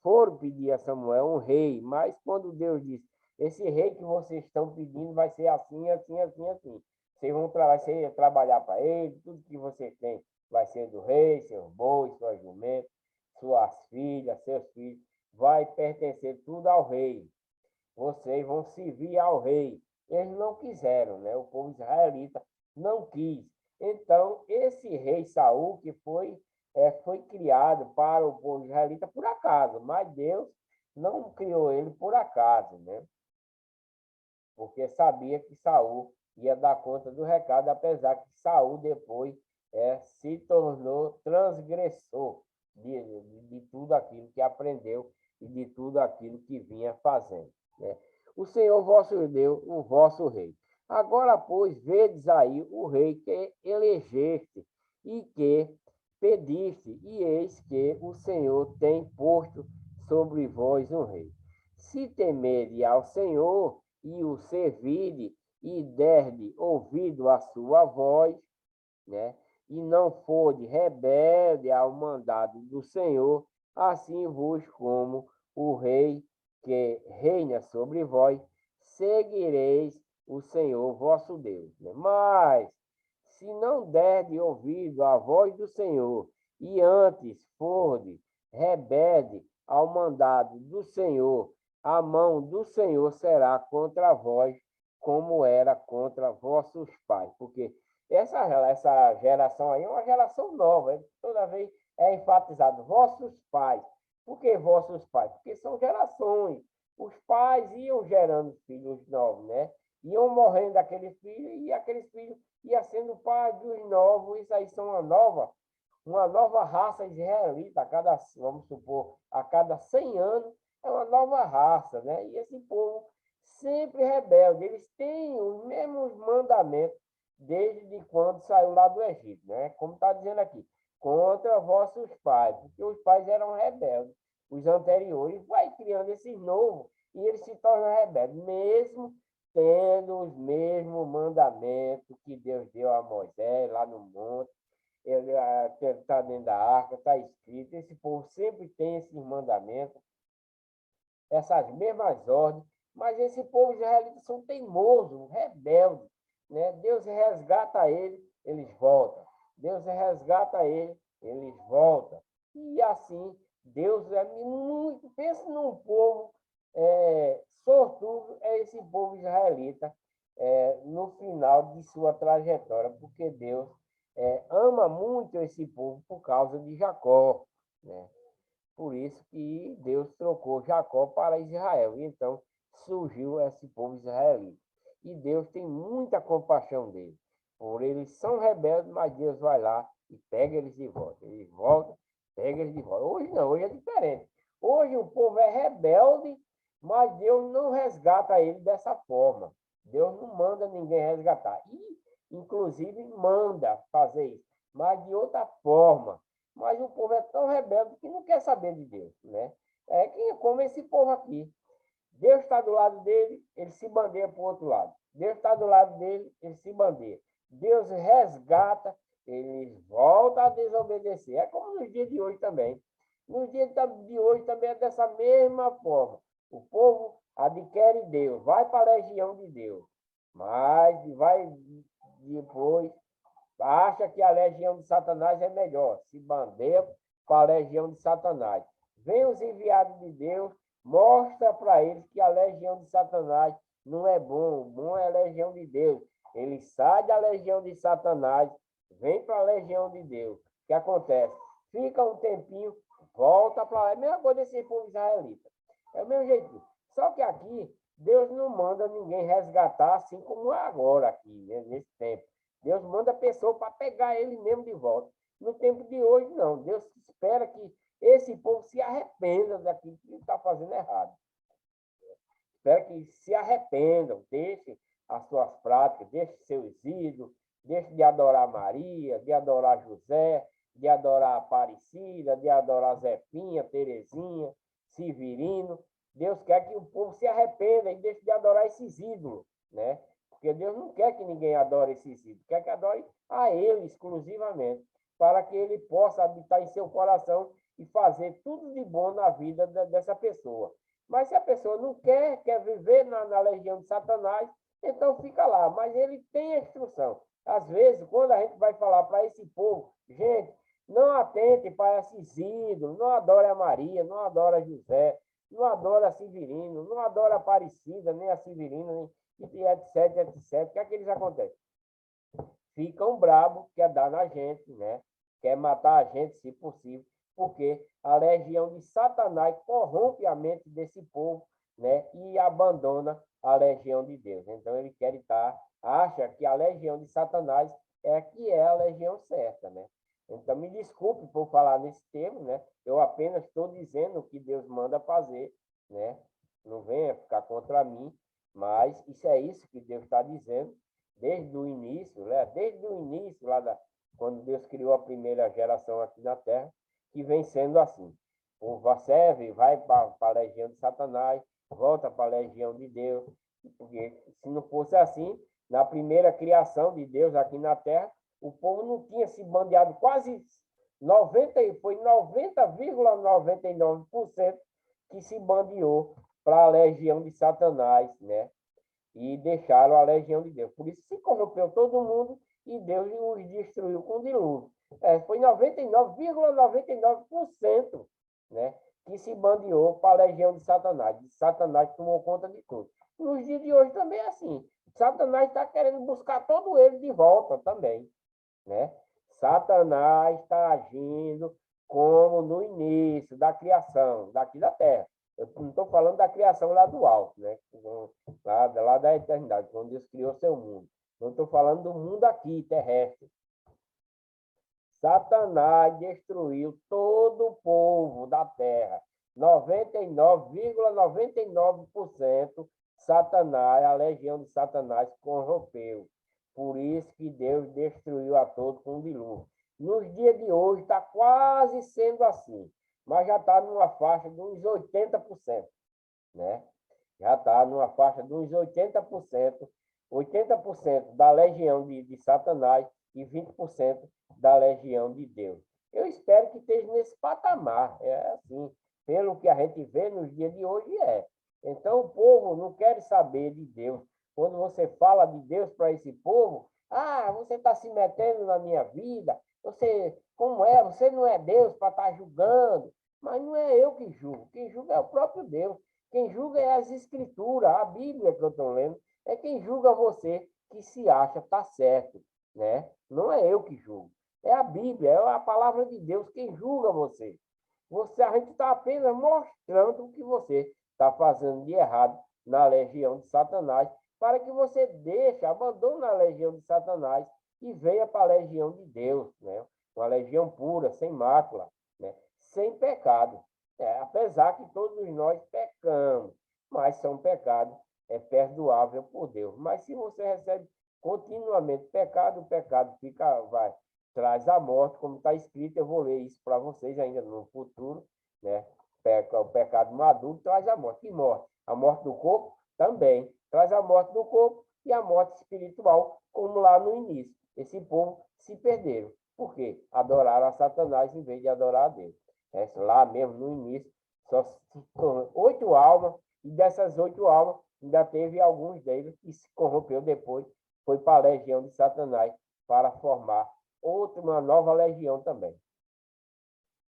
foram pedir a Samuel um rei, mas quando Deus disse: esse rei que vocês estão pedindo vai ser assim, assim, assim, assim. Vocês vão trabalhar para ele, tudo que vocês têm vai ser do rei, seus bois, suas jumentas, suas filhas, seus filhos, vai pertencer tudo ao rei. Vocês vão servir ao rei. Eles não quiseram, né? O povo israelita não quis. Então, esse rei Saul, que foi criado para o povo israelita por acaso, mas Deus não criou ele por acaso, né? Porque sabia que Saul ia dar conta do recado, apesar que Saul depois se tornou transgressor de tudo aquilo que aprendeu e de tudo aquilo que vinha fazendo, né? O Senhor vosso Deus, o vosso rei. Agora, pois, vedes aí o rei que elegeste e que pediste, e eis que o Senhor tem posto sobre vós um rei. Se temerdes ao Senhor e o servirde e derde ouvido à sua voz, né? E não fode rebelde ao mandado do Senhor, assim vos como o rei que reina sobre vós, seguireis o Senhor vosso Deus, né? Mas, se não derde ouvido à voz do Senhor, e antes forde rebelde ao mandado do Senhor, a mão do Senhor será contra vós, como era contra vossos pais. Porque essa geração aí é uma geração nova. Toda vez é enfatizado vossos pais. Por que vossos pais? Porque são gerações. Os pais iam gerando filhos novos, né? Iam morrendo aqueles filhos e aqueles filhos iam sendo pais dos novos. Isso aí são uma nova raça israelita. Vamos supor, a cada 100 anos é uma nova raça, né? E esse povo sempre rebelde. Eles têm os mesmos mandamentos desde quando saiu lá do Egito, né? Como está dizendo aqui, contra vossos pais, porque os pais eram rebeldes, os anteriores, vai criando esses novos, e eles se tornam rebeldes, mesmo tendo os mesmos mandamentos que Deus deu a Moisés lá no monte. tá dentro da arca, está escrito. Esse povo sempre tem esses mandamentos, essas mesmas ordens, mas esse povo israelita são teimosos, rebeldes, né? Deus resgata ele, eles voltam. Deus resgata ele, eles voltam. E assim, Deus é muito... Pensa num povo sortudo, é esse povo israelita, no final de sua trajetória, porque Deus ama muito esse povo por causa de Jacó, né? Por isso que Deus trocou Jacó para Israel. E então surgiu esse povo israelita. E Deus tem muita compaixão deles. Por eles são rebeldes, mas Deus vai lá e pega eles de volta. Eles voltam, pega eles de volta. Hoje não, hoje é diferente. Hoje o povo é rebelde, mas Deus não resgata ele dessa forma. Deus não manda ninguém resgatar. E, inclusive, manda fazer isso, mas de outra forma. Mas o povo é tão rebelde que não quer saber de Deus, né? Como esse povo aqui. Deus está do lado dele, ele se bandeia para o outro lado. Deus está do lado dele, ele se bandeia. Deus resgata, ele volta a desobedecer. É como nos dias de hoje também. Nos dias de hoje também é dessa mesma forma. O povo adquire Deus, vai para a legião de Deus, mas vai depois, acha que a legião de Satanás é melhor, se bandeia para a legião de Satanás. Vem os enviados de Deus, mostra para eles que a legião de Satanás não é bom, bom é a legião de Deus. Ele sai da legião de Satanás, vem para a legião de Deus. O que acontece? Fica um tempinho, volta para lá. É a mesma coisa desse povo israelita. É o mesmo jeito. Só que aqui, Deus não manda ninguém resgatar assim como agora aqui, né, nesse tempo. Deus manda a pessoa para pegar ele mesmo de volta. No tempo de hoje, não. Deus espera que esse povo se arrependa daquilo que está fazendo errado. Espera que se arrependam, deixem as suas práticas, deixem seus ídolos, deixem de adorar Maria, de adorar José, de adorar Aparecida, de adorar Zefinha, Terezinha, Severino. Deus quer que o povo se arrependa e deixe de adorar esses ídolos, né? Porque Deus não quer que ninguém adore esses ídolos, quer que adore a Ele exclusivamente, para que Ele possa habitar em seu coração e fazer tudo de bom na vida dessa pessoa. Mas se a pessoa não quer viver na legião de Satanás, então fica lá. Mas ele tem a instrução. Às vezes, quando a gente vai falar para esse povo, gente, não atente para esses ídolos, não adore a Maria, não adore a José, não adore a Severino, não adore a Aparecida, nem a Severina, nem etc, etc. O que é que eles acontecem? Ficam bravos, quer dar na gente, né? Quer matar a gente, se possível, porque a legião de Satanás corrompe a mente desse povo, né? E abandona a legião de Deus. Então, ele quer estar, acha que a legião de Satanás é a legião certa, né? Então, me desculpe por falar nesse termo, né? Eu apenas estou dizendo o que Deus manda fazer, né? Não venha ficar contra mim, mas isso que Deus está dizendo desde o início, né? Desde o início, quando Deus criou a primeira geração aqui na Terra, que vem sendo assim. O serve, vai para a legião de Satanás, volta para a legião de Deus, porque se não fosse assim, na primeira criação de Deus aqui na Terra, o povo não tinha se bandeado quase 90,99% que se bandeou para a legião de Satanás, né? E deixaram a legião de Deus. Por isso se corrompeu todo mundo e Deus os destruiu com dilúvio. Foi 99,99%, né, que se bandeou para a legião de Satanás. Satanás tomou conta de tudo. Nos dias de hoje também é assim. Satanás está querendo buscar todo ele de volta também, né? Satanás está agindo como no início da criação, daqui da Terra. Eu não estou falando da criação lá do alto, né? Lá da eternidade, quando Deus criou seu mundo. Não estou falando do mundo aqui, terrestre. Satanás destruiu todo o povo da terra. 99,99% Satanás, a legião de Satanás corrompeu. Por isso que Deus destruiu a todos com um dilúvio. Nos dias de hoje está quase sendo assim, mas já está numa faixa de uns 80%, né? Já está numa faixa de uns 80%, 80% da legião de Satanás e 20% da legião de Deus. Eu espero que esteja nesse patamar. É assim, pelo que a gente vê nos dias de hoje, é. Então, o povo não quer saber de Deus. Quando você fala de Deus para esse povo, você está se metendo na minha vida, você, como é? Você não é Deus para estar julgando. Mas não é eu que julgo. Quem julga é o próprio Deus. Quem julga é as Escrituras, a Bíblia que eu estou lendo. É quem julga você que se acha está certo, né? Não é eu que julgo. É a Bíblia, é a palavra de Deus quem julga você. A gente está apenas mostrando o que você está fazendo de errado na legião de Satanás, para que você abandone a legião de Satanás e venha para a legião de Deus, né? Uma legião pura, sem mácula, né? Sem pecado. Apesar que todos nós pecamos, mas são pecados perdoável por Deus. Mas se você recebe continuamente pecado, o pecado traz a morte, como está escrito. Eu vou ler isso para vocês ainda no futuro, né? O pecado maduro traz a morte. Que morte? A morte do corpo também traz a morte do corpo e a morte espiritual, como lá no início. Esse povo se perderam. Por quê? Adoraram a Satanás em vez de adorar a Deus. Lá mesmo no início, só 8 almas, e dessas 8 almas, ainda teve alguns deles que se corrompeu depois, foi para a legião de Satanás para formar uma nova legião também.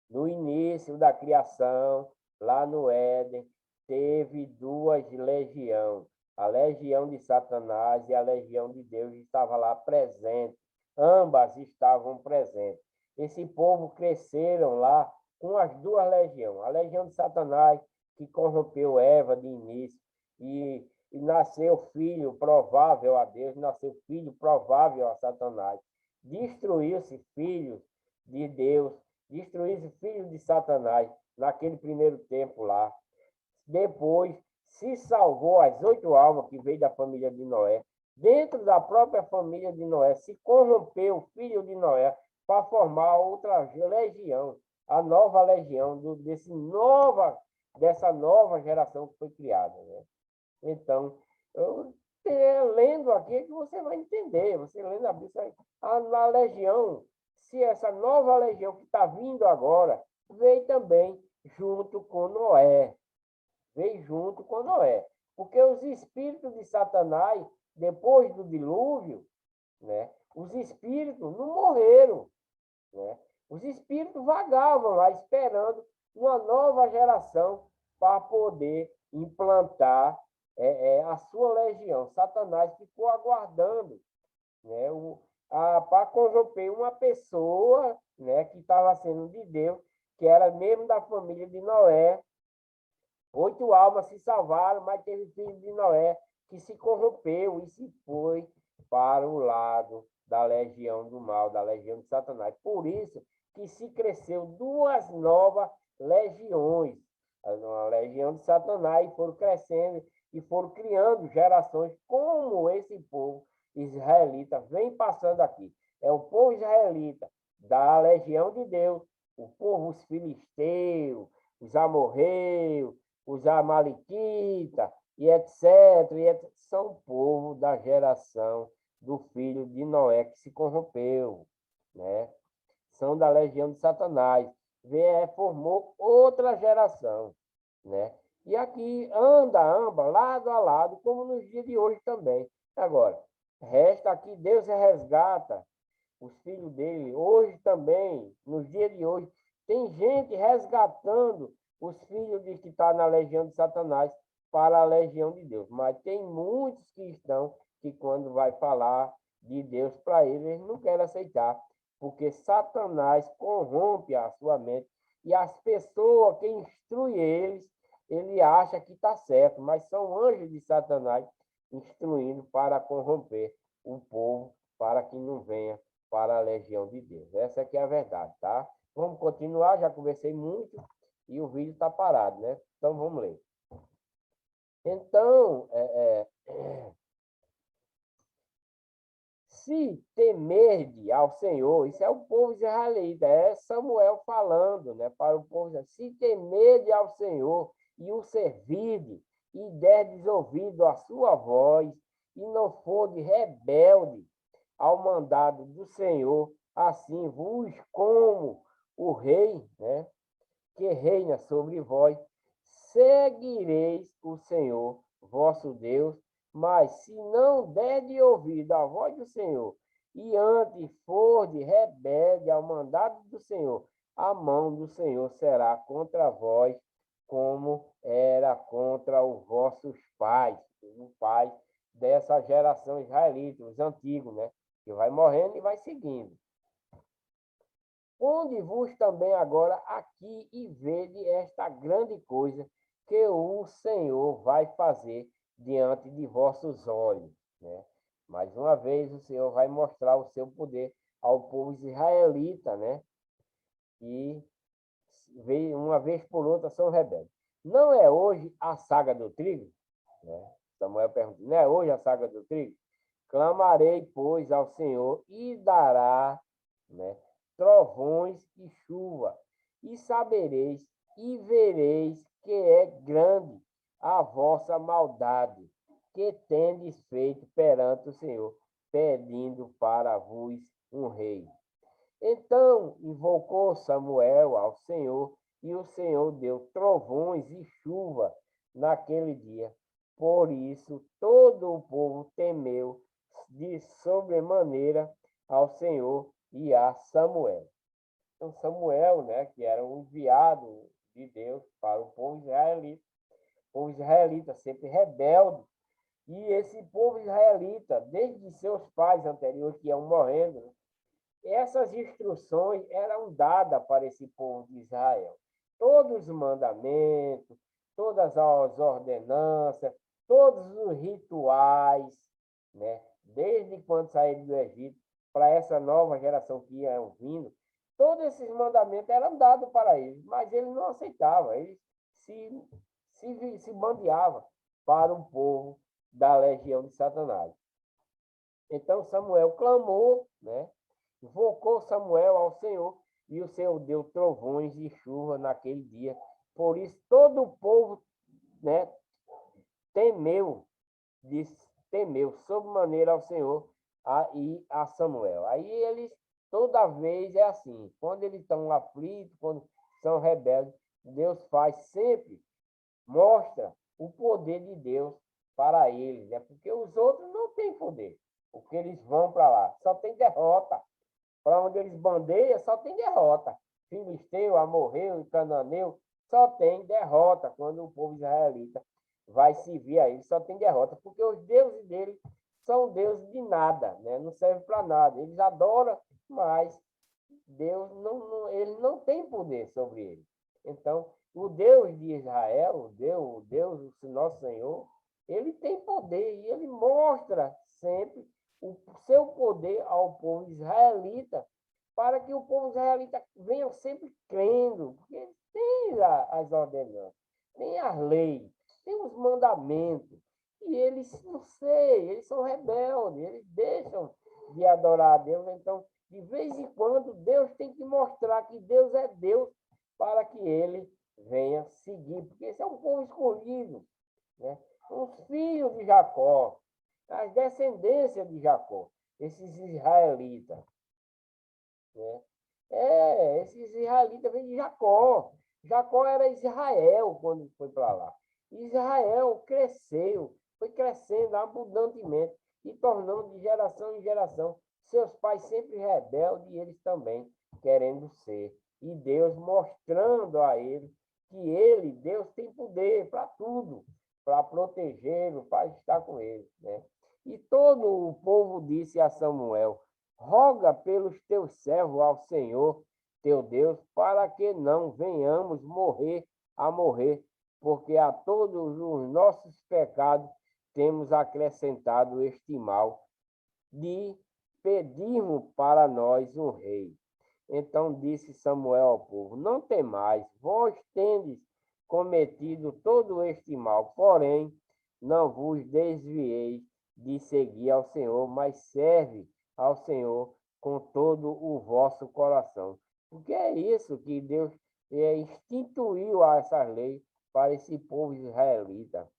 No início da criação, lá no Éden, teve 2 legiões. A legião de Satanás e a legião de Deus estavam lá presentes. Ambas estavam presentes. Esse povo cresceram lá com as 2 legiões. A legião de Satanás, que corrompeu Eva de início, e nasceu filho provável a Deus, nasceu filho provável a Satanás. Destruiu-se filhos de Deus, destruiu-se filhos de Satanás naquele primeiro tempo lá. Depois se salvou as 8 almas que veio da família de Noé. Dentro da própria família de Noé se corrompeu o filho de Noé para formar outra legião, a nova legião dessa nova geração que foi criada, né? Então, lendo aqui é que você vai entender. Você lendo a Bíblia, a legião, se essa nova legião que está vindo agora, veio também junto com Noé. Veio junto com Noé. Porque os espíritos de Satanás, depois do dilúvio, né, os espíritos não morreram, né? Os espíritos vagavam lá esperando uma nova geração para poder implantar a sua legião. Satanás ficou aguardando, né, para corromper uma pessoa, né, que estava sendo de Deus, que era mesmo da família de Noé. 8 almas se salvaram, mas teve filho de Noé que se corrompeu e se foi para o lado da legião do mal, da legião de Satanás. Por isso que se cresceu 2 novas legiões. A legião de Satanás, e foram crescendo e foram criando gerações como esse povo israelita vem passando aqui. É o povo israelita da legião de Deus, o povo, os filisteus, os amorreus, os amalequitas, e etc. São povo da geração do filho de Noé que se corrompeu, né? São da legião de Satanás. Formou outra geração, né? E aqui anda lado a lado, como nos dias de hoje também. Agora, resta aqui, Deus resgata os filhos dele. Hoje também, nos dias de hoje, tem gente resgatando os filhos de que está na legião de Satanás para a legião de Deus. Mas tem muitos que estão que quando vai falar de Deus para eles não querem aceitar, porque Satanás corrompe a sua mente e as pessoas que instruem eles, ele acha que está certo, mas são anjos de Satanás instruindo para corromper o povo, para que não venha para a legião de Deus. Essa aqui é a verdade, tá? Vamos continuar, já conversei muito e o vídeo está parado, né? Então, vamos ler. Então, se temerdes ao Senhor, isso é o povo israelita, é Samuel falando, né, para o povo, se temerdes ao Senhor e o servirdes e derdes ouvido à sua voz e não fordes rebelde ao mandado do Senhor, assim vos como o rei, né, que reina sobre vós, seguireis o Senhor, vosso Deus, mas se não derdes ouvido à voz do Senhor, e antes fordes rebelde ao mandado do Senhor, a mão do Senhor será contra vós, como era contra os vossos pais, os pais dessa geração israelita, os antigos, né? Que vai morrendo e vai seguindo. Ponde-vos também agora aqui e vede esta grande coisa que o Senhor vai fazer diante de vossos olhos, né? Mais uma vez, o Senhor vai mostrar o seu poder ao povo israelita, né? E uma vez por outra são rebeldes. Não é hoje a saga do trigo? Né? Samuel pergunta, não é hoje a saga do trigo? Clamarei, pois, ao Senhor e dará, né, trovões e chuva, e sabereis e vereis que é grande a vossa maldade, que tendes feito perante o Senhor, pedindo para vos um rei. Então invocou Samuel ao Senhor, e o Senhor deu trovões e chuva naquele dia. Por isso todo o povo temeu de sobremaneira ao Senhor e a Samuel. Então Samuel, né, que era um enviado de Deus para o povo israelita sempre rebelde, e esse povo israelita, desde seus pais anteriores que iam morrendo, né, essas instruções eram dadas para esse povo de Israel. Todos os mandamentos, todas as ordenanças, todos os rituais, né? Desde quando saíram do Egito, para essa nova geração que ia vindo, todos esses mandamentos eram dados para eles, mas eles não aceitavam, eles se bandeavam para o povo da legião de Satanás. Então Samuel clamou, né? Invocou Samuel ao Senhor, e o Senhor deu trovões e chuva naquele dia. Por isso todo o povo, né, temeu, temeu sobremaneira ao Senhor e a Samuel. Aí eles, toda vez é assim, quando eles estão aflitos, quando são rebeldes, Deus faz sempre, mostra o poder de Deus para eles, né? Porque os outros não têm poder, porque eles vão para lá, só tem derrota. Para onde eles bandeiam, só tem derrota. Filisteu, amorreu e cananeu, só tem derrota quando o povo israelita vai servir a eles, só tem derrota, porque os deuses deles são deuses de nada, né? Não servem para nada. Eles adoram, mas Deus ele não tem poder sobre eles. Então, o Deus de Israel, o Deus, o nosso Senhor, ele tem poder e ele mostra sempre o seu poder ao povo israelita, para que o povo israelita venha sempre crendo, porque tem as ordenanças, tem as leis, tem os mandamentos, e eles, não sei, eles são rebeldes, eles deixam de adorar a Deus. Então, de vez em quando, Deus tem que mostrar que Deus é Deus para que ele venha seguir, porque esse é um povo escolhido, né? Os filhos de Jacó, as descendências de Jacó, esses israelitas, né? Esses israelitas vêm de Jacó. Jacó era Israel quando foi para lá. Israel cresceu, foi crescendo abundantemente e tornando de geração em geração. Seus pais sempre rebeldes e eles também querendo ser. E Deus mostrando a ele que ele, Deus, tem poder para tudo, para protegê-lo, para estar com ele, né? E todo o povo disse a Samuel: roga pelos teus servos ao Senhor, teu Deus, para que não venhamos morrer, porque a todos os nossos pecados temos acrescentado este mal, de pedirmos para nós um rei. Então disse Samuel ao povo: não temais, vós tendes cometido todo este mal, porém não vos desvieis de seguir ao Senhor, mas serve ao Senhor com todo o vosso coração. Porque é isso que Deus instituiu essas leis para esse povo israelita.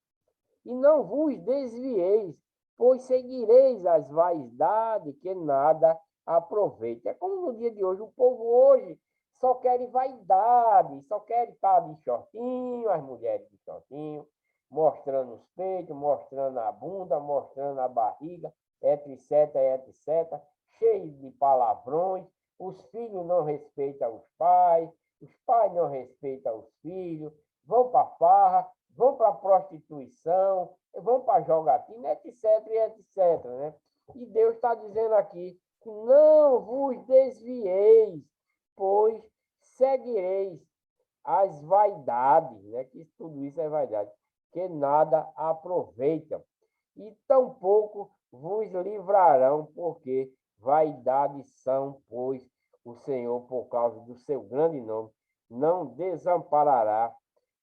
E não vos desvieis pois seguireis as vaidades que nada aproveita. É como no dia de hoje, o povo hoje só quer vaidade, só quer estar de shortinho, as mulheres de shortinho, mostrando os peitos, mostrando a bunda, mostrando a barriga, etc, etc, cheio de palavrões. Os filhos não respeitam os pais não respeitam os filhos, vão para a farra, vão para a prostituição, vão para a jogatina, etc, etc, né? E Deus está dizendo aqui que não vos desvieis, pois seguireis as vaidades, né? Que tudo isso é vaidade, que nada aproveitam, e tampouco vos livrarão, porque vaidades são, pois o Senhor, por causa do seu grande nome, não desamparará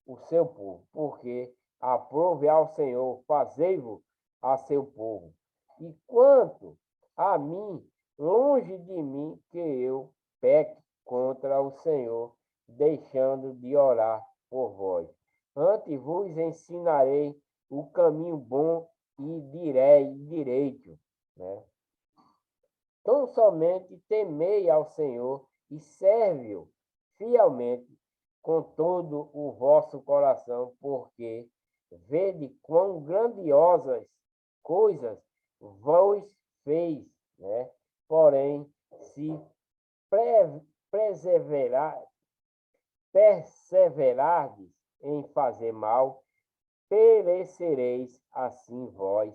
o seu povo, porque aprove ao Senhor, fazei-vos a seu povo. E quanto a mim, longe de mim que eu peque contra o Senhor, deixando de orar por vós. Antes vos ensinarei o caminho bom e direito, né? Tão somente temei ao Senhor e serve-o fielmente com todo o vosso coração, porque vede quão grandiosas coisas vos fez, né? Porém, se perseverardes em fazer mal, perecereis assim vós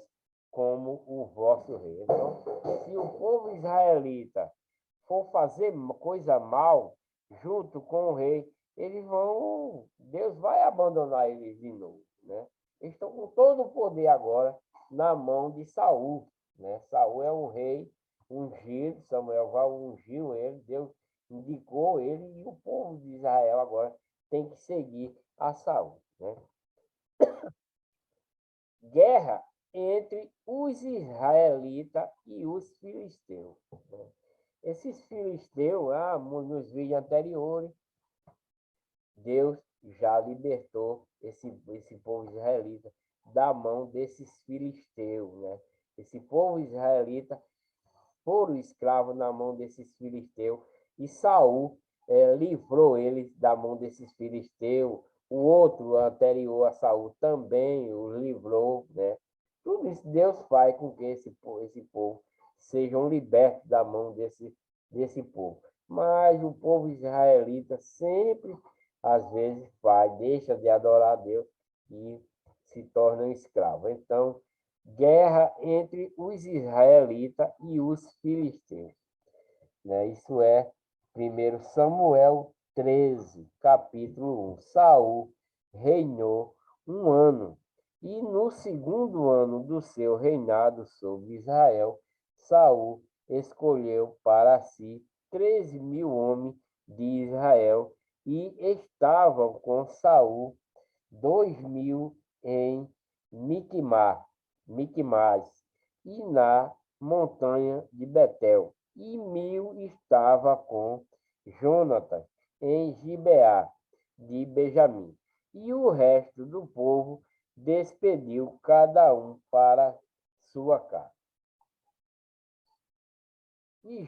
como o vosso rei. Então, se o povo israelita for fazer coisa mal junto com o rei, Deus vai abandonar eles de novo, né? Eles estão com todo o poder agora na mão de Saul, né? Saul é um rei ungido, Samuel vai ungiu ele, Deus indicou ele, e o povo de Israel agora tem que seguir a Saul, né? Guerra entre os israelitas e os filisteus. Esses filisteus, nos vídeos anteriores, Deus já libertou esse povo israelita da mão desses filisteus, né? Esse povo israelita foram escravos na mão desses filisteus, e Saul livrou eles da mão desses filisteus. O outro anterior a Saul também o livrou, né? Tudo isso Deus faz com que esse povo sejam libertos da mão desse povo. Mas o povo israelita sempre, às vezes, deixa de adorar a Deus e se torna escravo. Então, guerra entre os israelitas e os filisteus, né? Isso é 1 Samuel 13, capítulo 1. Saul reinou 1 ano, e no segundo ano do seu reinado sobre Israel, Saul escolheu para si 13.000 homens de Israel, e estavam com Saul 2.000 em Miquimás, e na montanha de Betel, e 1.000 estava com Jonatas em Gibeá de Benjamim. E o resto do povo despediu cada um para sua casa. E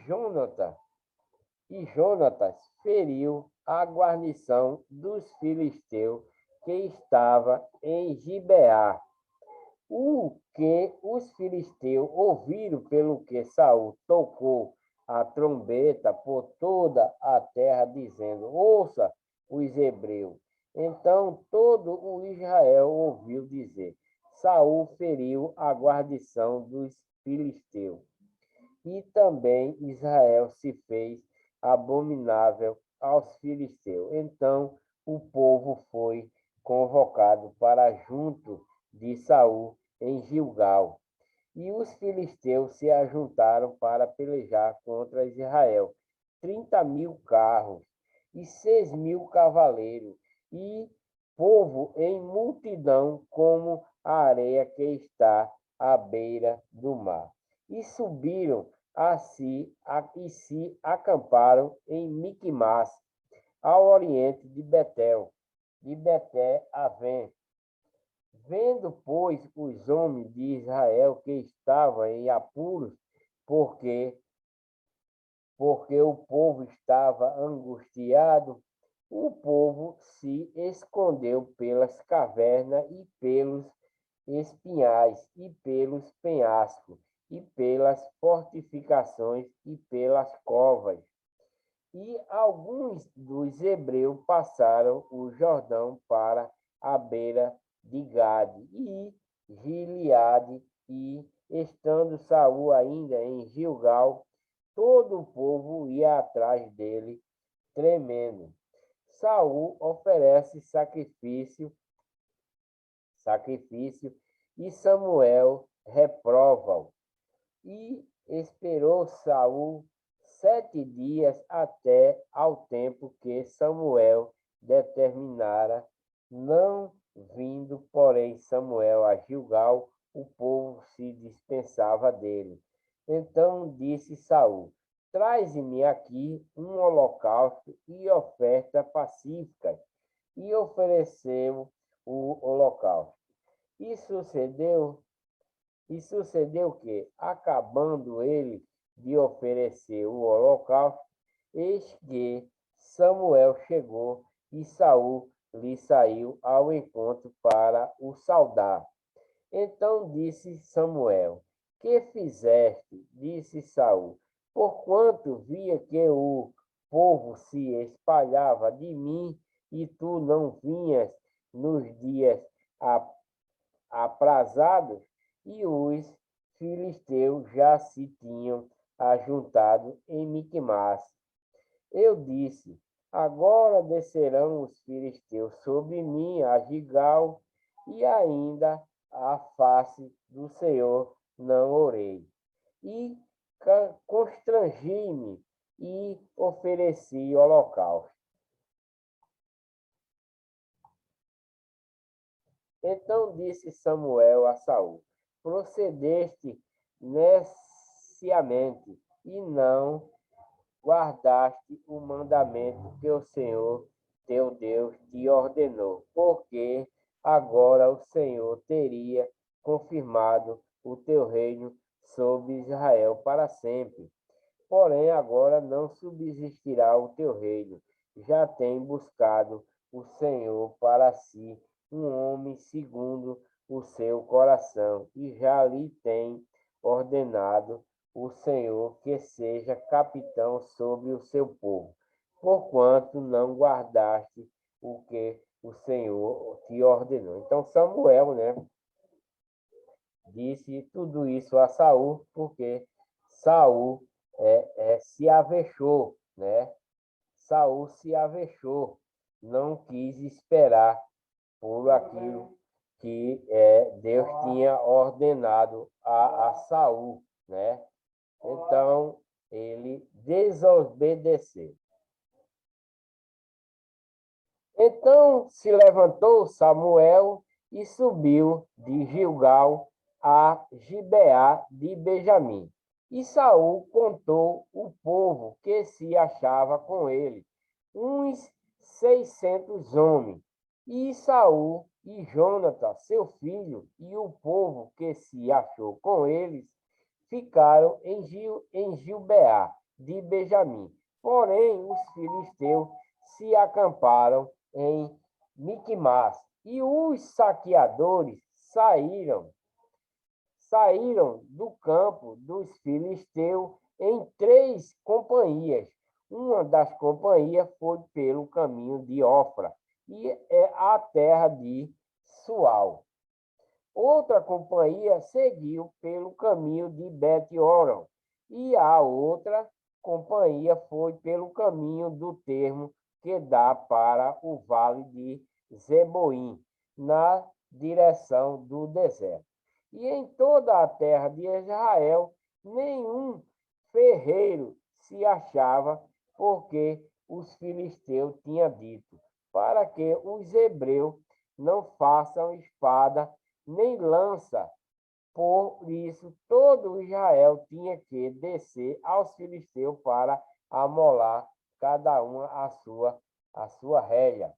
Jonatas feriu a guarnição dos filisteus que estava em Gibeá. O que os filisteus ouviram pelo que Saul tocou a trombeta por toda a terra, dizendo: ouça os hebreus. Então todo o Israel ouviu dizer: Saul feriu a guarnição dos filisteus. E também Israel se fez abominável aos filisteus. Então o povo foi convocado para junto de Saul em Gilgal. E os filisteus se ajuntaram para pelejar contra Israel. 30.000 carros e 6.000 cavaleiros, e povo em multidão como a areia que está à beira do mar. E subiram e se acamparam em Miquimás, ao oriente de Betel, de Beté-Avém. Vendo, pois, os homens de Israel que estavam em apuros, porque o povo estava angustiado, o povo se escondeu pelas cavernas e pelos espinhais e pelos penhascos e pelas fortificações e pelas covas. E alguns dos hebreus passaram o Jordão para a beira de Gade e Gileade, e estando Saul ainda em Gilgal, todo o povo ia atrás dele, tremendo. Saul oferece sacrifício, e Samuel reprova-o. E esperou Saul 7 dias até ao tempo que Samuel determinara. Não vindo, porém, Samuel a Gilgal, o povo se dispensava dele. Então disse Saul: Traze-me aqui um holocausto e oferta pacíficas. E ofereceu o holocausto. E sucedeu que, acabando ele de oferecer o holocausto, eis que Samuel chegou e Saul lhe saiu ao encontro para o saudar. Então disse Samuel: Que fizeste? Disse Saul: Porquanto via que o povo se espalhava de mim e tu não vinhas nos dias aprazados, e os filisteus já se tinham ajuntado em Miquimás. Eu disse: Agora descerão os filisteus sobre mim a Gigal, e ainda a face do Senhor não orei. E constrangi-me e ofereci holocausto. Então disse Samuel a Saul: Procedeste neciamente e não guardaste o mandamento que o Senhor teu Deus te ordenou, porque agora o Senhor teria confirmado o teu reino sobre Israel para sempre. Porém, agora não subsistirá o teu reino. Já tem buscado o Senhor para si um homem segundo o seu coração, e já lhe tem ordenado o Senhor que seja capitão sobre o seu povo, porquanto não guardaste o que o Senhor te ordenou. Então Samuel, disse tudo isso a Saul, porque Saul se avexou, Saul se avexou, não quis esperar por aquilo que Deus tinha ordenado a Saul, Então, ele desobedeceu. Então se levantou Samuel e subiu de Gilgal a Gibeá de Benjamim. E Saul contou o povo que se achava com ele, uns 600 homens. E Saul e Jonatas, seu filho, e o povo que se achou com eles, ficaram em Gibeá de Benjamim. Porém, os filisteus se acamparam em Miquimás, e os saqueadores saíram do campo dos filisteus em 3 companhias. Uma das companhias foi pelo caminho de Ofra, e é a terra de Sual. Outra companhia seguiu pelo caminho de Bet-Horon, e a outra companhia foi pelo caminho do termo que dá para o vale de Zeboim, na direção do deserto. E em toda a terra de Israel, nenhum ferreiro se achava, porque os filisteus tinham dito, para que os hebreus não façam espada nem lança. Por isso, todo Israel tinha que descer aos filisteus para amolar cada uma a sua réia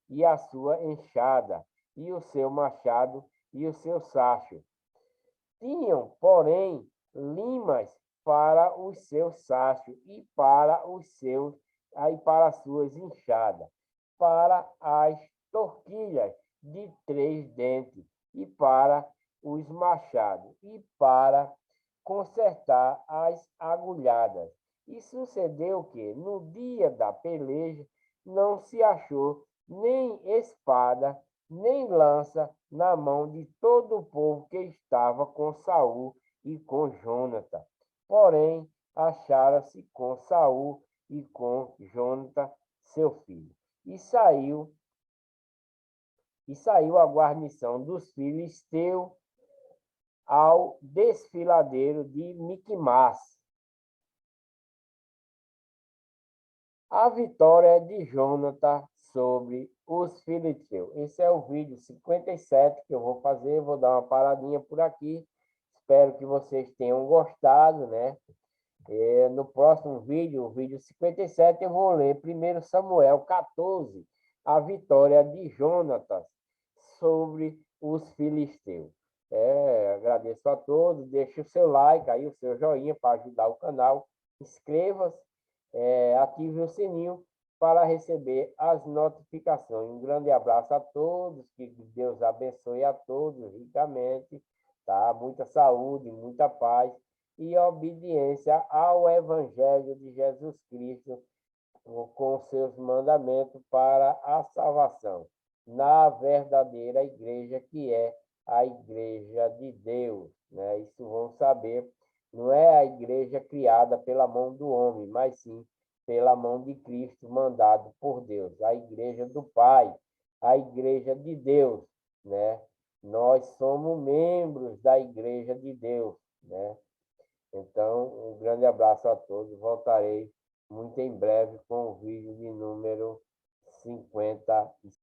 e a sua enxada, e o seu machado e o seu sacho. Tinham, porém, limas para os seus sachos e para os seus aí para as suas enxadas, para as torquilhas de 3 dentes e para os machados e para consertar as agulhadas. E sucedeu que, no dia da peleja, não se achou nem espada, nem lança na mão de todo o povo que estava com Saul e com Jonathan. Porém, acharam-se com Saul e com Jonathan, seu filho. E saiu a guarnição dos filisteus ao desfiladeiro de Miquimás. A vitória de Jonathan sobre os filisteus. Esse é o vídeo 57 que eu vou fazer. Vou dar uma paradinha por aqui. Espero que vocês tenham gostado, né? No próximo vídeo, o vídeo 57, eu vou ler 1 Samuel 14, a vitória de Jonatas sobre os filisteus. Agradeço a todos, deixe o seu like aí, o seu joinha para ajudar o canal, inscreva-se, ative o sininho para receber as notificações. Um grande abraço a todos, que Deus abençoe a todos ricamente, tá? Muita saúde, muita paz e obediência ao Evangelho de Jesus Cristo, com seus mandamentos para a salvação, na verdadeira igreja, que é a igreja de Deus, né? Isso vão saber, não é a igreja criada pela mão do homem, mas sim pela mão de Cristo, mandado por Deus, a igreja do Pai, a igreja de Deus, né? Nós somos membros da igreja de Deus, né? Então, um grande abraço a todos. Voltarei muito em breve com o vídeo de número 57.